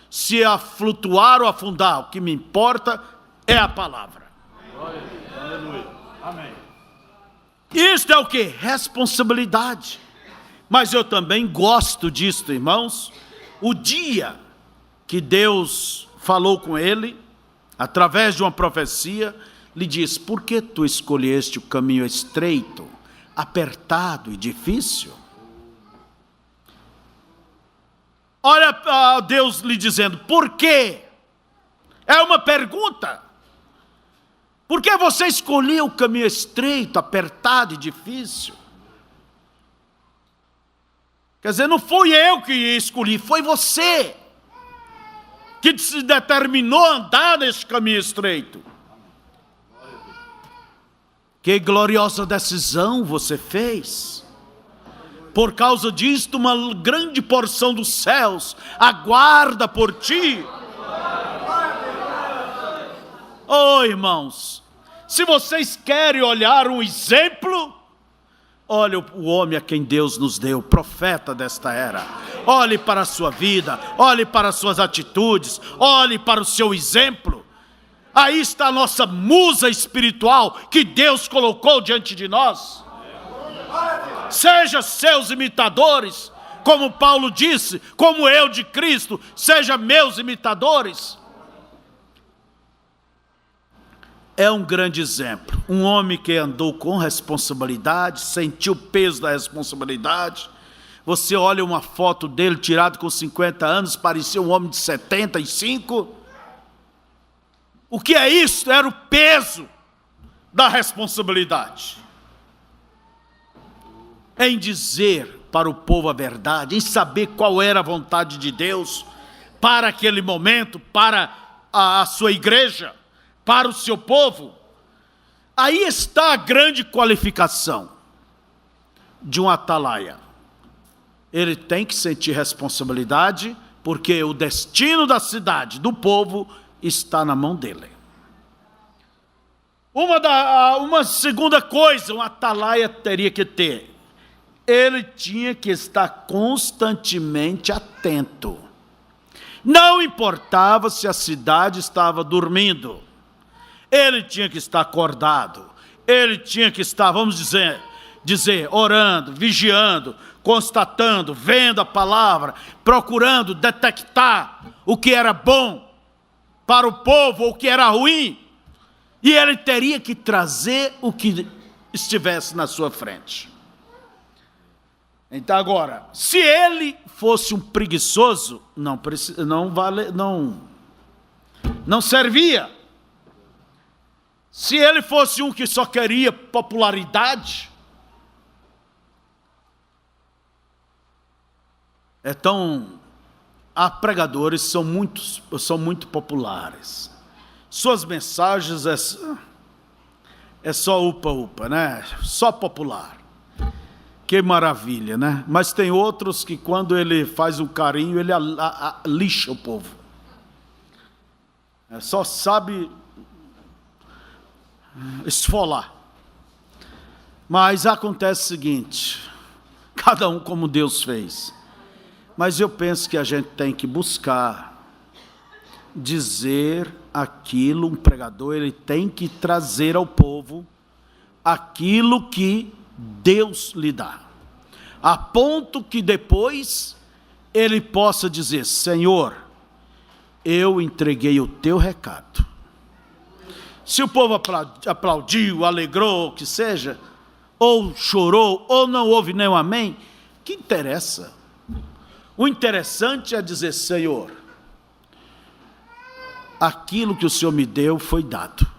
se flutuar ou afundar. O que me importa é a palavra. Aleluia. Amém. Isto é o que? Responsabilidade. Mas eu também gosto disto, irmãos. O dia que Deus falou com ele, através de uma profecia, lhe diz: por que tu escolheste o caminho estreito, apertado e difícil? Olha Deus lhe dizendo: por quê? É uma pergunta. Por que você escolheu o caminho estreito, apertado e difícil? Quer dizer, não fui eu que escolhi, foi você que se determinou a andar nesse caminho estreito. Que gloriosa decisão você fez. Por causa disto, uma grande porção dos céus aguarda por ti. Oh, irmãos, se vocês querem olhar um exemplo, olhe o homem a quem Deus nos deu, profeta desta era. Olhe para a sua vida, olhe para as suas atitudes, olhe para o seu exemplo. Aí está a nossa musa espiritual que Deus colocou diante de nós. Seja seus imitadores, como Paulo disse, como eu de Cristo, seja meus imitadores. É um grande exemplo, um homem que andou com responsabilidade, sentiu o peso da responsabilidade. Você olha uma foto dele tirada com 50 anos, parecia um homem de 75. O que é isso? Era o peso da responsabilidade. Em dizer para o povo a verdade, em saber qual era a vontade de Deus para aquele momento, para a sua igreja, para o seu povo. Aí está a grande qualificação de um atalaia. Ele tem que sentir responsabilidade, porque o destino da cidade, do povo, está na mão dele. Uma segunda coisa, um atalaia teria que ter. Ele tinha que estar constantemente atento. Não importava se a cidade estava dormindo. Ele tinha que estar acordado. Ele tinha que estar, vamos dizer, orando, vigiando, constatando, vendo a palavra, procurando detectar o que era bom para o povo, o que era ruim. E ele teria que trazer o que estivesse na sua frente. Então agora, se ele fosse um preguiçoso, não servia. Se ele fosse um que só queria popularidade, há pregadores que são muito populares. Suas mensagens é só upa-upa, né? Só popular. Que maravilha, né? Mas tem outros que quando ele faz um carinho, ele lixa o povo. Só sabe esfolar. Mas acontece o seguinte, cada um como Deus fez. Mas eu penso que a gente tem que buscar dizer aquilo, um pregador, ele tem que trazer ao povo aquilo que Deus lhe dá, a ponto que depois ele possa dizer: Senhor, eu entreguei o teu recado. Se o povo aplaudiu, alegrou, o que seja, ou chorou, ou não houve nenhum amém, que interessa? O interessante é dizer: Senhor, aquilo que o Senhor me deu foi dado.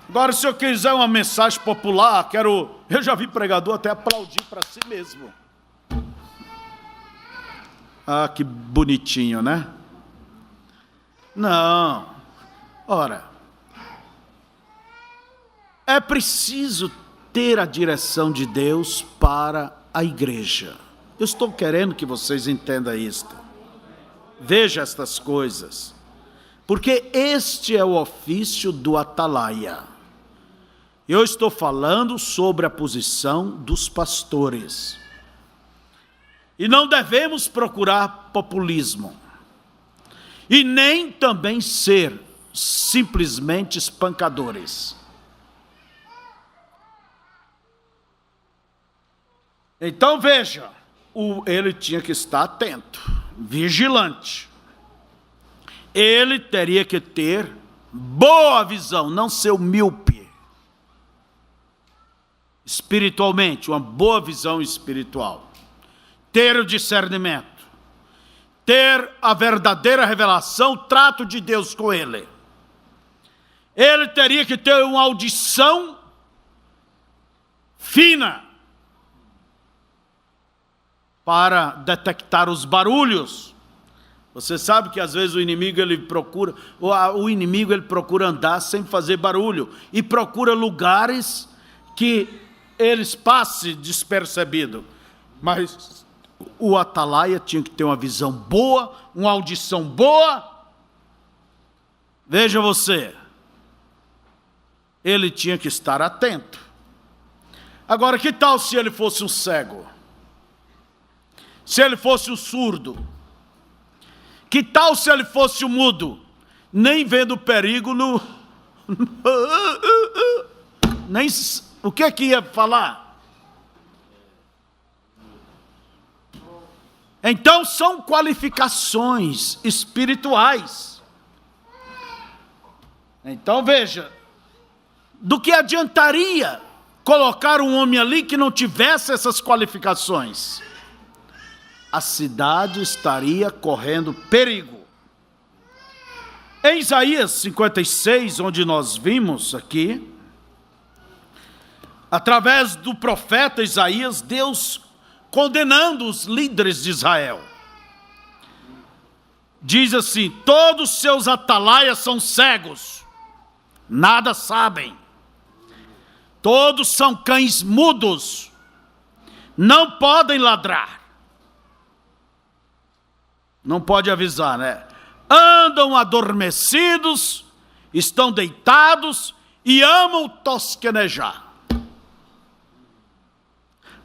Agora, se eu quiser uma mensagem popular, eu já vi pregador até aplaudir para si mesmo. Ah, que bonitinho, né? Não. Ora, é preciso ter a direção de Deus para a igreja. Eu estou querendo que vocês entendam isto. Veja estas coisas. Porque este é o ofício do atalaia. Eu estou falando sobre a posição dos pastores. E não devemos procurar populismo. E nem também ser simplesmente espancadores. Então veja, ele tinha que estar atento, vigilante. Ele teria que ter boa visão, não ser míope. Espiritualmente, uma boa visão espiritual. Ter o discernimento. Ter a verdadeira revelação, o trato de Deus com ele. Ele teria que ter uma audição fina para detectar os barulhos. Você sabe que às vezes o inimigo ele procura andar sem fazer barulho e procura lugares que eles passem despercebido. Mas o atalaia tinha que ter uma visão boa, uma audição boa. Veja você, ele tinha que estar atento. Agora, que tal se ele fosse um cego? Se ele fosse um surdo? Que tal se ele fosse um mudo? Nem vendo perigo no... Nem... O que é que ia falar? Então são qualificações espirituais. Então veja, do que adiantaria colocar um homem ali que não tivesse essas qualificações? A cidade estaria correndo perigo. Em Isaías 56, onde nós vimos aqui, através do profeta Isaías, Deus condenando os líderes de Israel. Diz assim: todos seus atalaias são cegos, nada sabem. Todos são cães mudos, não podem ladrar. Não pode avisar, né? Andam adormecidos, estão deitados e amam tosquenejar.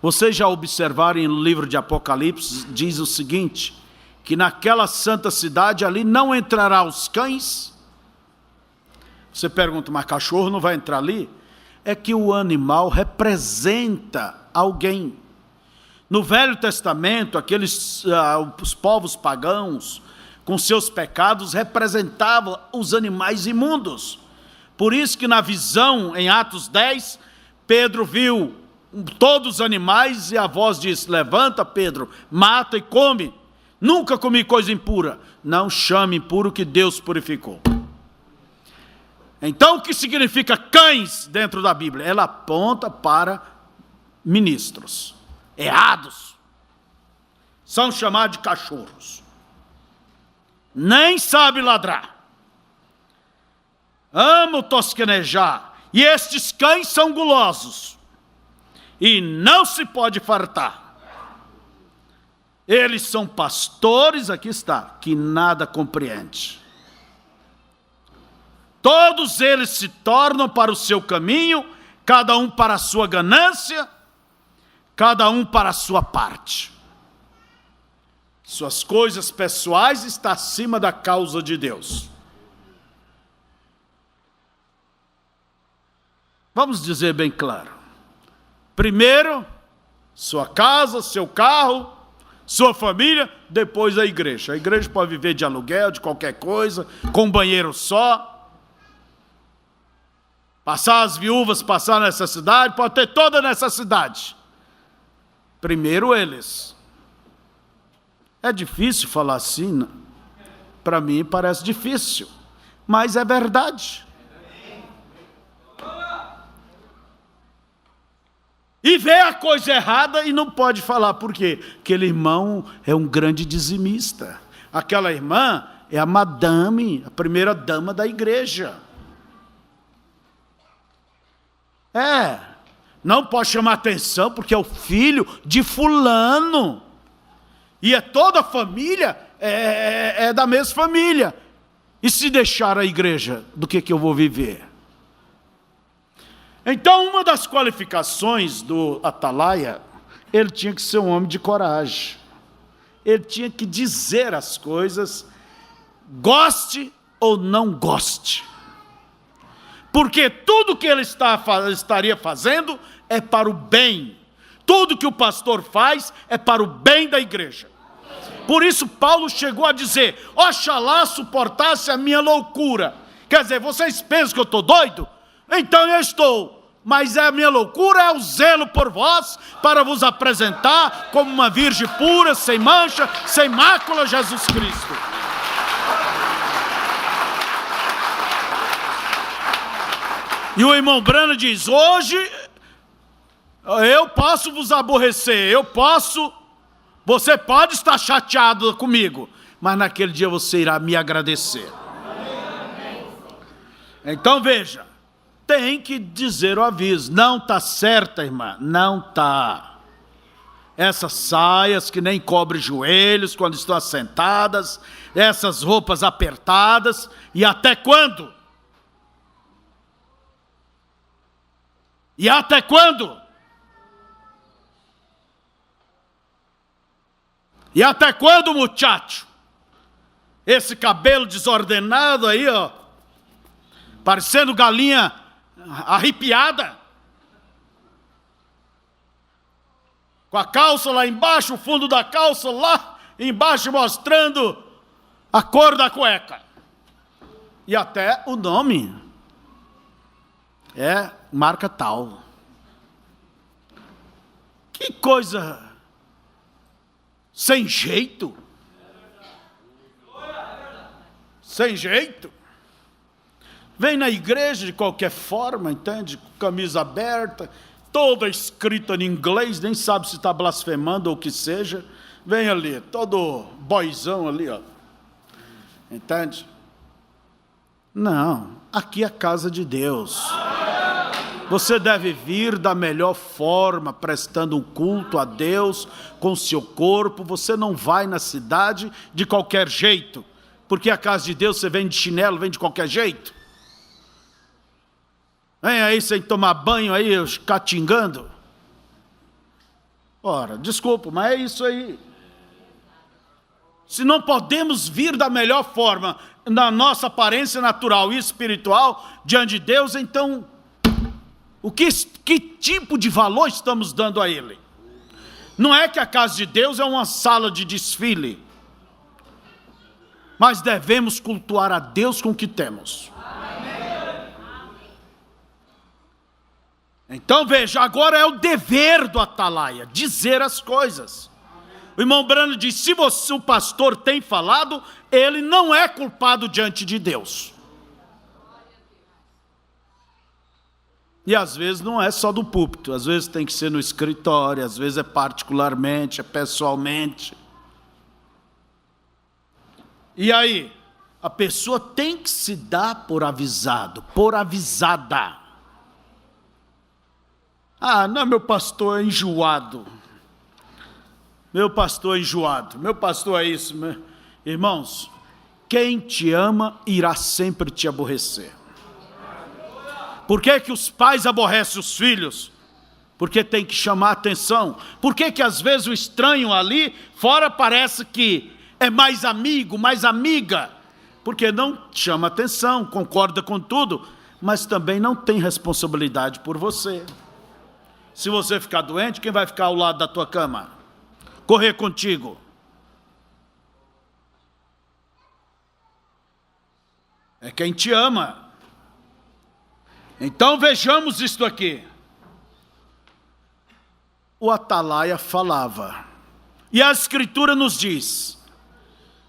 Vocês já observaram no livro de Apocalipse, diz o seguinte, que naquela santa cidade ali não entrará os cães. Você pergunta, mas cachorro não vai entrar ali? É que o animal representa alguém. No Velho Testamento, os povos pagãos, com seus pecados, representavam os animais imundos. Por isso que na visão, em Atos 10, Pedro viu todos os animais e a voz disse: levanta, Pedro, mata e come. Nunca comi coisa impura. Não chame impuro que Deus purificou. Então, o que significa cães dentro da Bíblia? Ela aponta para ministros errados. São chamados de cachorros. Nem sabe ladrar. Amam tosquenejar. E estes cães são gulosos. E não se pode fartar. Eles são pastores, aqui está, que nada compreende. Todos eles se tornam para o seu caminho, cada um para a sua ganância, cada um para a sua parte. Suas coisas pessoais estão acima da causa de Deus. Vamos dizer bem claro. Primeiro, sua casa, seu carro, sua família, depois a igreja. A igreja pode viver de aluguel, de qualquer coisa, com um banheiro só. Passar as viúvas, passar a necessidade, pode ter toda a necessidade. Primeiro eles. É difícil falar assim, para mim parece difícil, mas é verdade. E vê a coisa errada e não pode falar, por quê? Aquele irmão é um grande dizimista. Aquela irmã é a madame, a primeira dama da igreja. Não pode chamar atenção porque é o filho de fulano. E é toda a família, é da mesma família. E se deixar a igreja, do que eu vou viver? Então, uma das qualificações do atalaia, ele tinha que ser um homem de coragem. Ele tinha que dizer as coisas, goste ou não goste. Porque tudo que ele estaria fazendo é para o bem. Tudo que o pastor faz é para o bem da igreja. Por isso Paulo chegou a dizer, oxalá suportasse a minha loucura. Quer dizer, vocês pensam que eu estou doido? Então eu estou. Mas a minha loucura é o zelo por vós, para vos apresentar como uma virgem pura, sem mancha, sem mácula, Jesus Cristo. E o irmão Branham diz, hoje eu posso vos aborrecer, você pode estar chateado comigo, mas naquele dia você irá me agradecer. Então veja, tem que dizer o aviso, não está certa, irmã, não está. Essas saias que nem cobrem joelhos quando estão assentadas, essas roupas apertadas, e até quando? E até quando? E até quando, muchacho? Esse cabelo desordenado aí, ó, parecendo galinha arrepiada, com a calça lá embaixo, o fundo da calça lá embaixo mostrando a cor da cueca. E até o nome é marca tal. Que coisa sem jeito. Sem jeito. Vem na igreja de qualquer forma, entende? Camisa aberta, toda escrita em inglês, nem sabe se está blasfemando ou o que seja. Vem ali, todo boizão ali, ó. Entende? Não, aqui é a casa de Deus. Você deve vir da melhor forma, prestando um culto a Deus com seu corpo. Você não vai na cidade de qualquer jeito, porque a casa de Deus você vem de chinelo, vem de qualquer jeito. Vem aí sem tomar banho, aí catingando. Ora, desculpa, mas é isso aí. Se não podemos vir da melhor forma, na nossa aparência natural e espiritual, diante de Deus, então, que tipo de valor estamos dando a Ele? Não é que a casa de Deus é uma sala de desfile, mas devemos cultuar a Deus com o que temos. Então veja, agora é o dever do atalaia, dizer as coisas. O irmão Branham diz, se o pastor tem falado, ele não é culpado diante de Deus. E às vezes não é só do púlpito, às vezes tem que ser no escritório, às vezes é particularmente, é pessoalmente. E aí, a pessoa tem que se dar por avisado, por avisada. Ah, não, meu pastor é enjoado. Meu pastor é enjoado. Meu pastor é isso. Irmãos, quem te ama irá sempre te aborrecer. Por que que os pais aborrecem os filhos? Porque tem que chamar a atenção. Por que que às vezes o estranho ali fora parece que é mais amigo, mais amiga? Porque não chama atenção, concorda com tudo, mas também não tem responsabilidade por você. Se você ficar doente, quem vai ficar ao lado da tua cama? Correr contigo. É quem te ama. Então vejamos isto aqui. O atalaia falava. E a Escritura nos diz,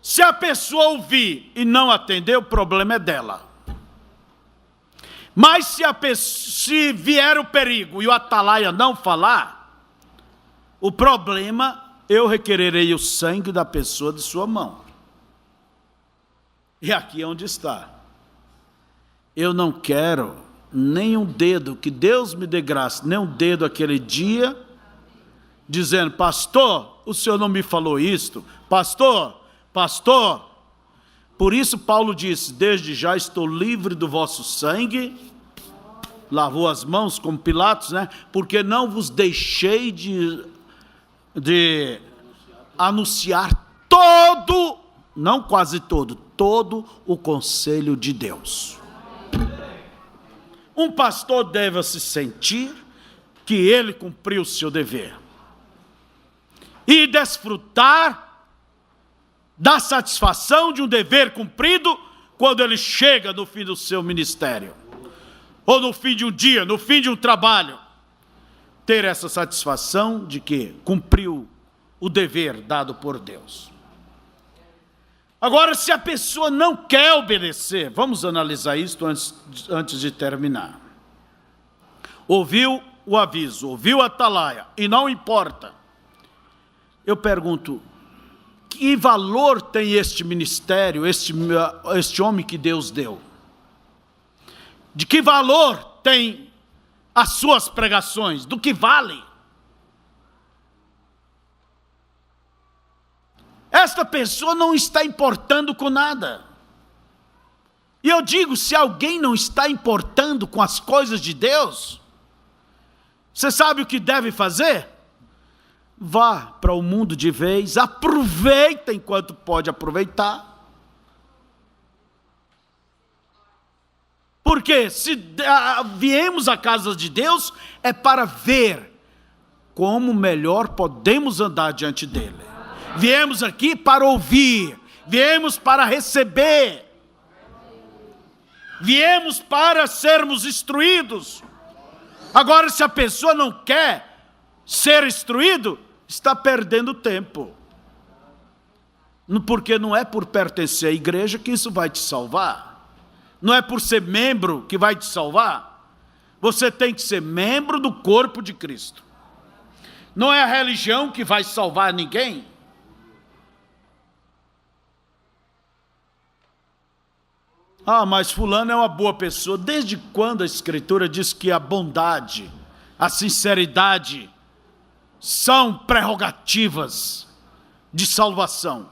se a pessoa ouvir e não atender, o problema é dela. Mas se vier o perigo e o atalaia não falar, o problema, eu requererei o sangue da pessoa de sua mão. E aqui é onde está. Eu não quero nem um dedo, que Deus me dê graça, nem um dedo aquele dia, dizendo: pastor, o senhor não me falou isto, pastor. Por isso Paulo disse: desde já estou livre do vosso sangue, lavou as mãos como Pilatos, né? Porque não vos deixei de anunciar todo, não quase todo o conselho de Deus. Um pastor deve se sentir que ele cumpriu o seu dever e desfrutar da satisfação de um dever cumprido quando ele chega no fim do seu ministério, ou no fim de um dia, no fim de um trabalho, ter essa satisfação de que cumpriu o dever dado por Deus. Agora, se a pessoa não quer obedecer, vamos analisar isto antes de terminar. Ouviu o aviso, ouviu a atalaia, e não importa. Eu pergunto: que valor tem este ministério, este homem que Deus deu? De que valor tem as suas pregações? Do que vale? Esta pessoa não está importando com nada. E eu digo, se alguém não está importando com as coisas de Deus, você sabe o que deve fazer? Vá para o mundo de vez, aproveita enquanto pode aproveitar. Porque se viemos à casa de Deus, é para ver como melhor podemos andar diante dele. Viemos aqui para ouvir, viemos para receber, viemos para sermos instruídos. Agora, se a pessoa não quer ser instruído, está perdendo tempo. Porque não é por pertencer à igreja que isso vai te salvar. Não é por ser membro que vai te salvar. Você tem que ser membro do corpo de Cristo. Não é a religião que vai salvar ninguém. Ah, mas fulano é uma boa pessoa. Desde quando a Escritura diz que a bondade, a sinceridade são prerrogativas de salvação?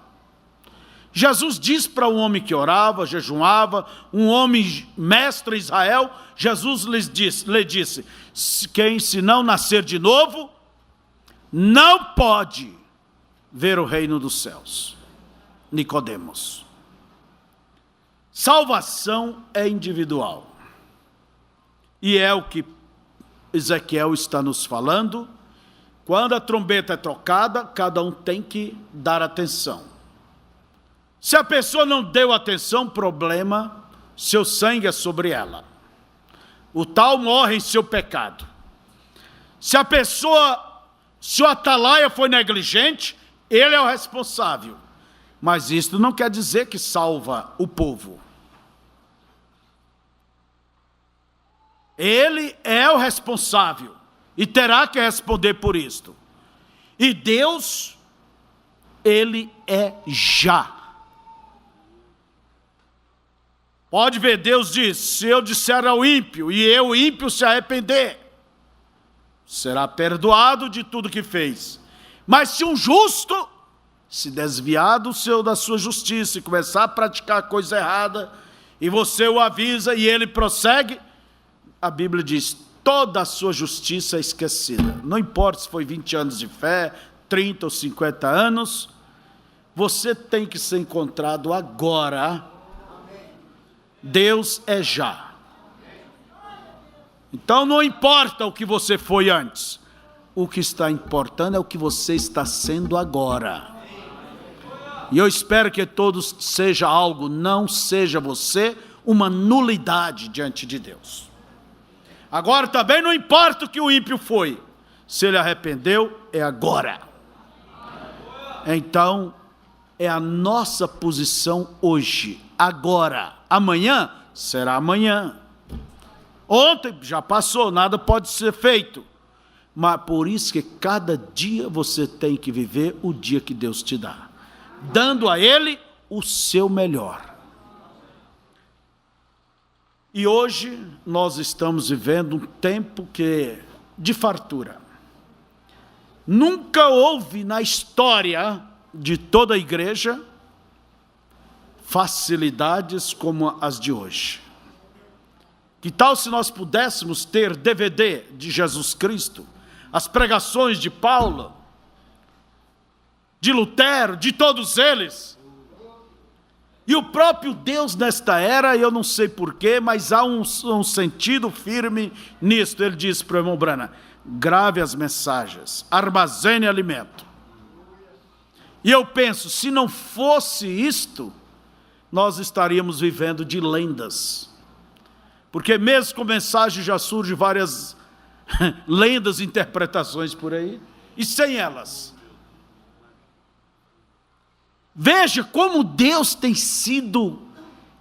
Jesus diz para um homem que orava, jejuava, um homem mestre em Israel, Jesus lhe disse: quem se não nascer de novo, não pode ver o reino dos céus. Nicodemos. Salvação é individual. E é o que Ezequiel está nos falando. Quando a trombeta é tocada, cada um tem que dar atenção. Se a pessoa não deu atenção, problema, seu sangue é sobre ela. O tal morre em seu pecado. Se o atalaia foi negligente, ele é o responsável. Mas isso não quer dizer que salva o povo. Ele é o responsável e terá que responder por isto. E Deus, ele é já. Pode ver, Deus diz: se eu disser ao ímpio e o ímpio se arrepender, será perdoado de tudo que fez. Mas se um justo se desviar da sua justiça e começar a praticar coisa errada, e você o avisa e ele prossegue, a Bíblia diz: toda a sua justiça é esquecida. Não importa se foi 20 anos de fé, 30 ou 50 anos, você tem que ser encontrado agora. Deus é já. Então não importa o que você foi antes, o que está importando é o que você está sendo agora. E eu espero que todos seja algo, não seja você uma nulidade diante de Deus. Agora também não importa o que o ímpio foi, se ele arrependeu, é agora. Então, é a nossa posição hoje, agora. Amanhã será amanhã. Ontem já passou, nada pode ser feito. Mas por isso que cada dia você tem que viver o dia que Deus te dá, dando a Ele o seu melhor. E hoje nós estamos vivendo um tempo de fartura. Nunca houve na história de toda a igreja facilidades como as de hoje. Que tal se nós pudéssemos ter DVD de Jesus Cristo, as pregações de Paulo, de Lutero, de todos eles? E o próprio Deus nesta era, eu não sei porquê, mas há um sentido firme nisto. Ele disse para o irmão Branham: grave as mensagens, armazene alimento. E eu penso, se não fosse isto, nós estaríamos vivendo de lendas. Porque mesmo com mensagem já surgem várias lendas, interpretações por aí, e sem elas. Veja como Deus tem sido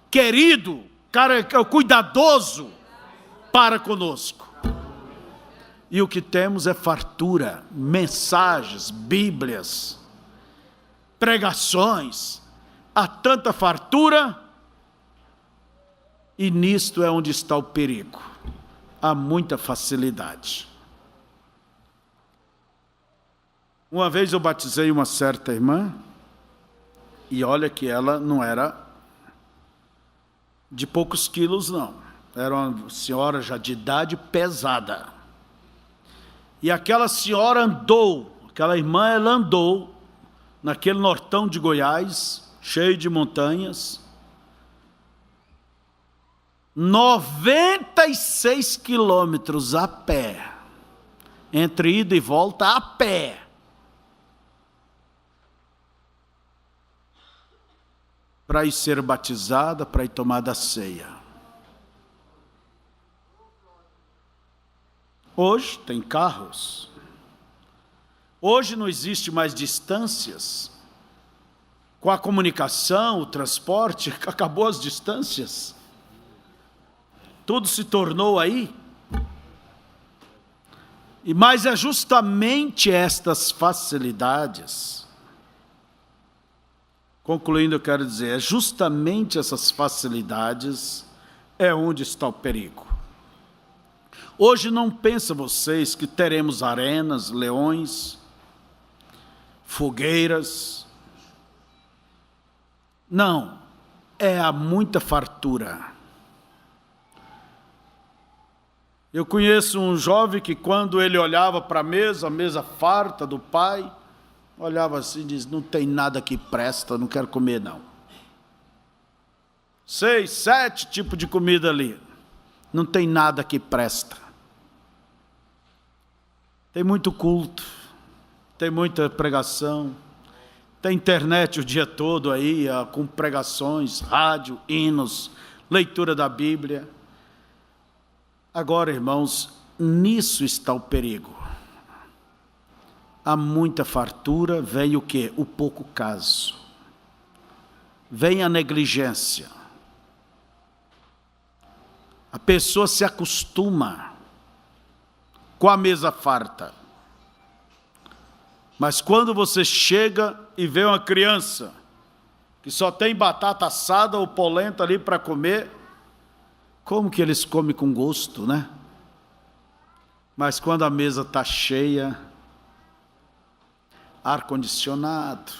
querido, cuidadoso para conosco. E o que temos é fartura, mensagens, bíblias, pregações. Há tanta fartura, e nisto é onde está o perigo. Há muita facilidade. Uma vez eu batizei uma certa irmã, e olha que ela não era de poucos quilos, não. Era uma senhora já de idade pesada. E aquela senhora aquela irmã, ela andou naquele nortão de Goiás, cheio de montanhas, 96 quilômetros a pé, entre ida e volta a pé. Para ir ser batizada, para ir tomar da ceia. Hoje tem carros. Hoje não existe mais distâncias. Com a comunicação, o transporte, acabou as distâncias. Tudo se tornou aí. Mas é justamente estas facilidades. Concluindo, eu quero dizer, é justamente essas facilidades é onde está o perigo. Hoje não pensam vocês que teremos arenas, leões, fogueiras. Não, há muita fartura. Eu conheço um jovem que quando ele olhava para a mesa farta do pai, olhava assim e dizia: não tem nada que presta, não quero comer não. 6, 7 tipos de comida ali, não tem nada que presta. Tem muito culto, tem muita pregação, tem internet o dia todo aí, com pregações, rádio, hinos, leitura da Bíblia. Agora, irmãos, nisso está o perigo. Há muita fartura, vem o quê? O pouco caso. Vem a negligência. A pessoa se acostuma com a mesa farta. Mas quando você chega e vê uma criança que só tem batata assada ou polenta ali para comer, como que eles comem com gosto, né? Mas quando a mesa está cheia, ar-condicionado,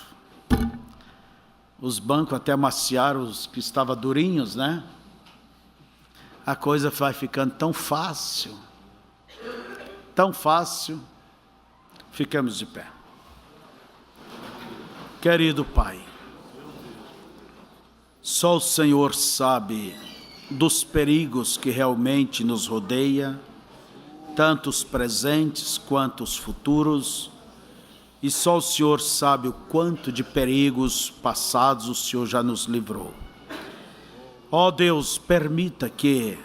os bancos até amaciaram os que estavam durinhos, né? A coisa vai ficando tão fácil, ficamos de pé. Querido Pai, só o Senhor sabe dos perigos que realmente nos rodeia, tanto os presentes quanto os futuros, e só o Senhor sabe o quanto de perigos passados o Senhor já nos livrou. Ó Deus, permita que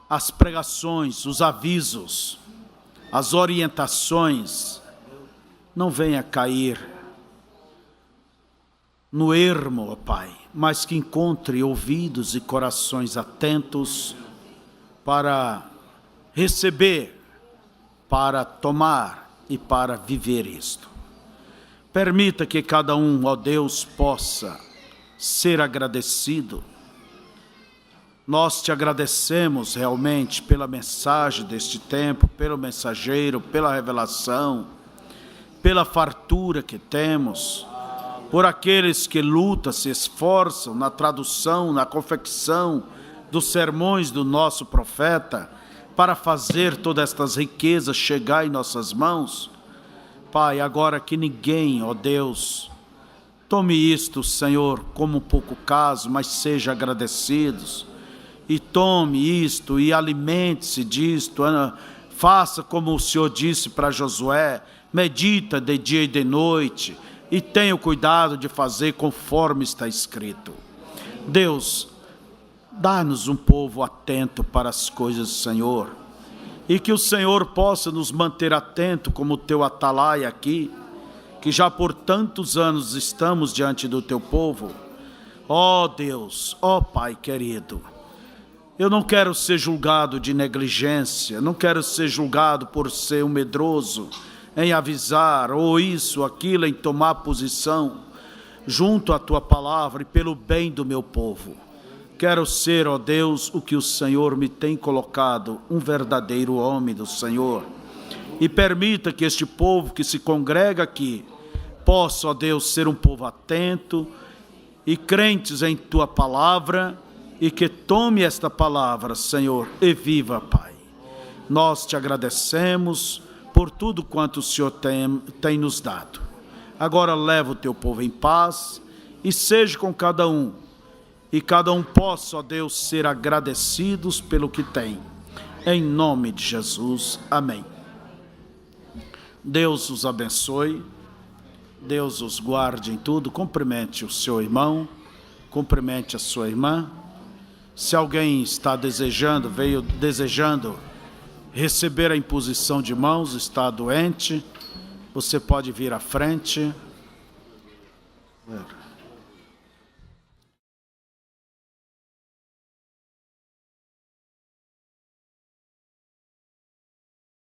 as pregações, os avisos, as orientações não venham a cair no ermo, ó Pai, mas que encontre ouvidos e corações atentos para receber, para tomar e para viver isto. Permita que cada um, ó Deus, possa ser agradecido Nós te agradecemos realmente pela mensagem deste tempo, pelo mensageiro, pela revelação, pela fartura que temos, por aqueles que lutam, se esforçam na tradução, na confecção dos sermões do nosso profeta, para fazer todas estas riquezas chegar em nossas mãos. Pai, agora que ninguém, ó Deus, tome isto, Senhor, como pouco caso, mas seja agradecidos. E tome isto e alimente-se disto. Faça como o Senhor disse para Josué, medita de dia e de noite e tenha o cuidado de fazer conforme está escrito. Deus, dá-nos um povo atento para as coisas do Senhor e que o Senhor possa nos manter atento como o teu atalaia aqui, que já por tantos anos estamos diante do teu povo. Ó Deus, ó Pai querido, eu não quero ser julgado de negligência, não quero ser julgado por ser um medroso em avisar, ou isso, aquilo, em tomar posição junto à tua palavra e pelo bem do meu povo. Quero ser, ó Deus, o que o Senhor me tem colocado, um verdadeiro homem do Senhor. E permita que este povo que se congrega aqui possa, ó Deus, ser um povo atento e crentes em tua palavra, e que tome esta palavra, Senhor, e viva, Pai. Nós te agradecemos por tudo quanto o Senhor tem nos dado. Agora leva o teu povo em paz e seja com cada um. E cada um possa, ó Deus, ser agradecidos pelo que tem. Em nome de Jesus. Amém. Deus os abençoe. Deus os guarde em tudo. Cumprimente o seu irmão. Cumprimente a sua irmã. Se alguém está veio desejando receber a imposição de mãos, está doente, você pode vir à frente.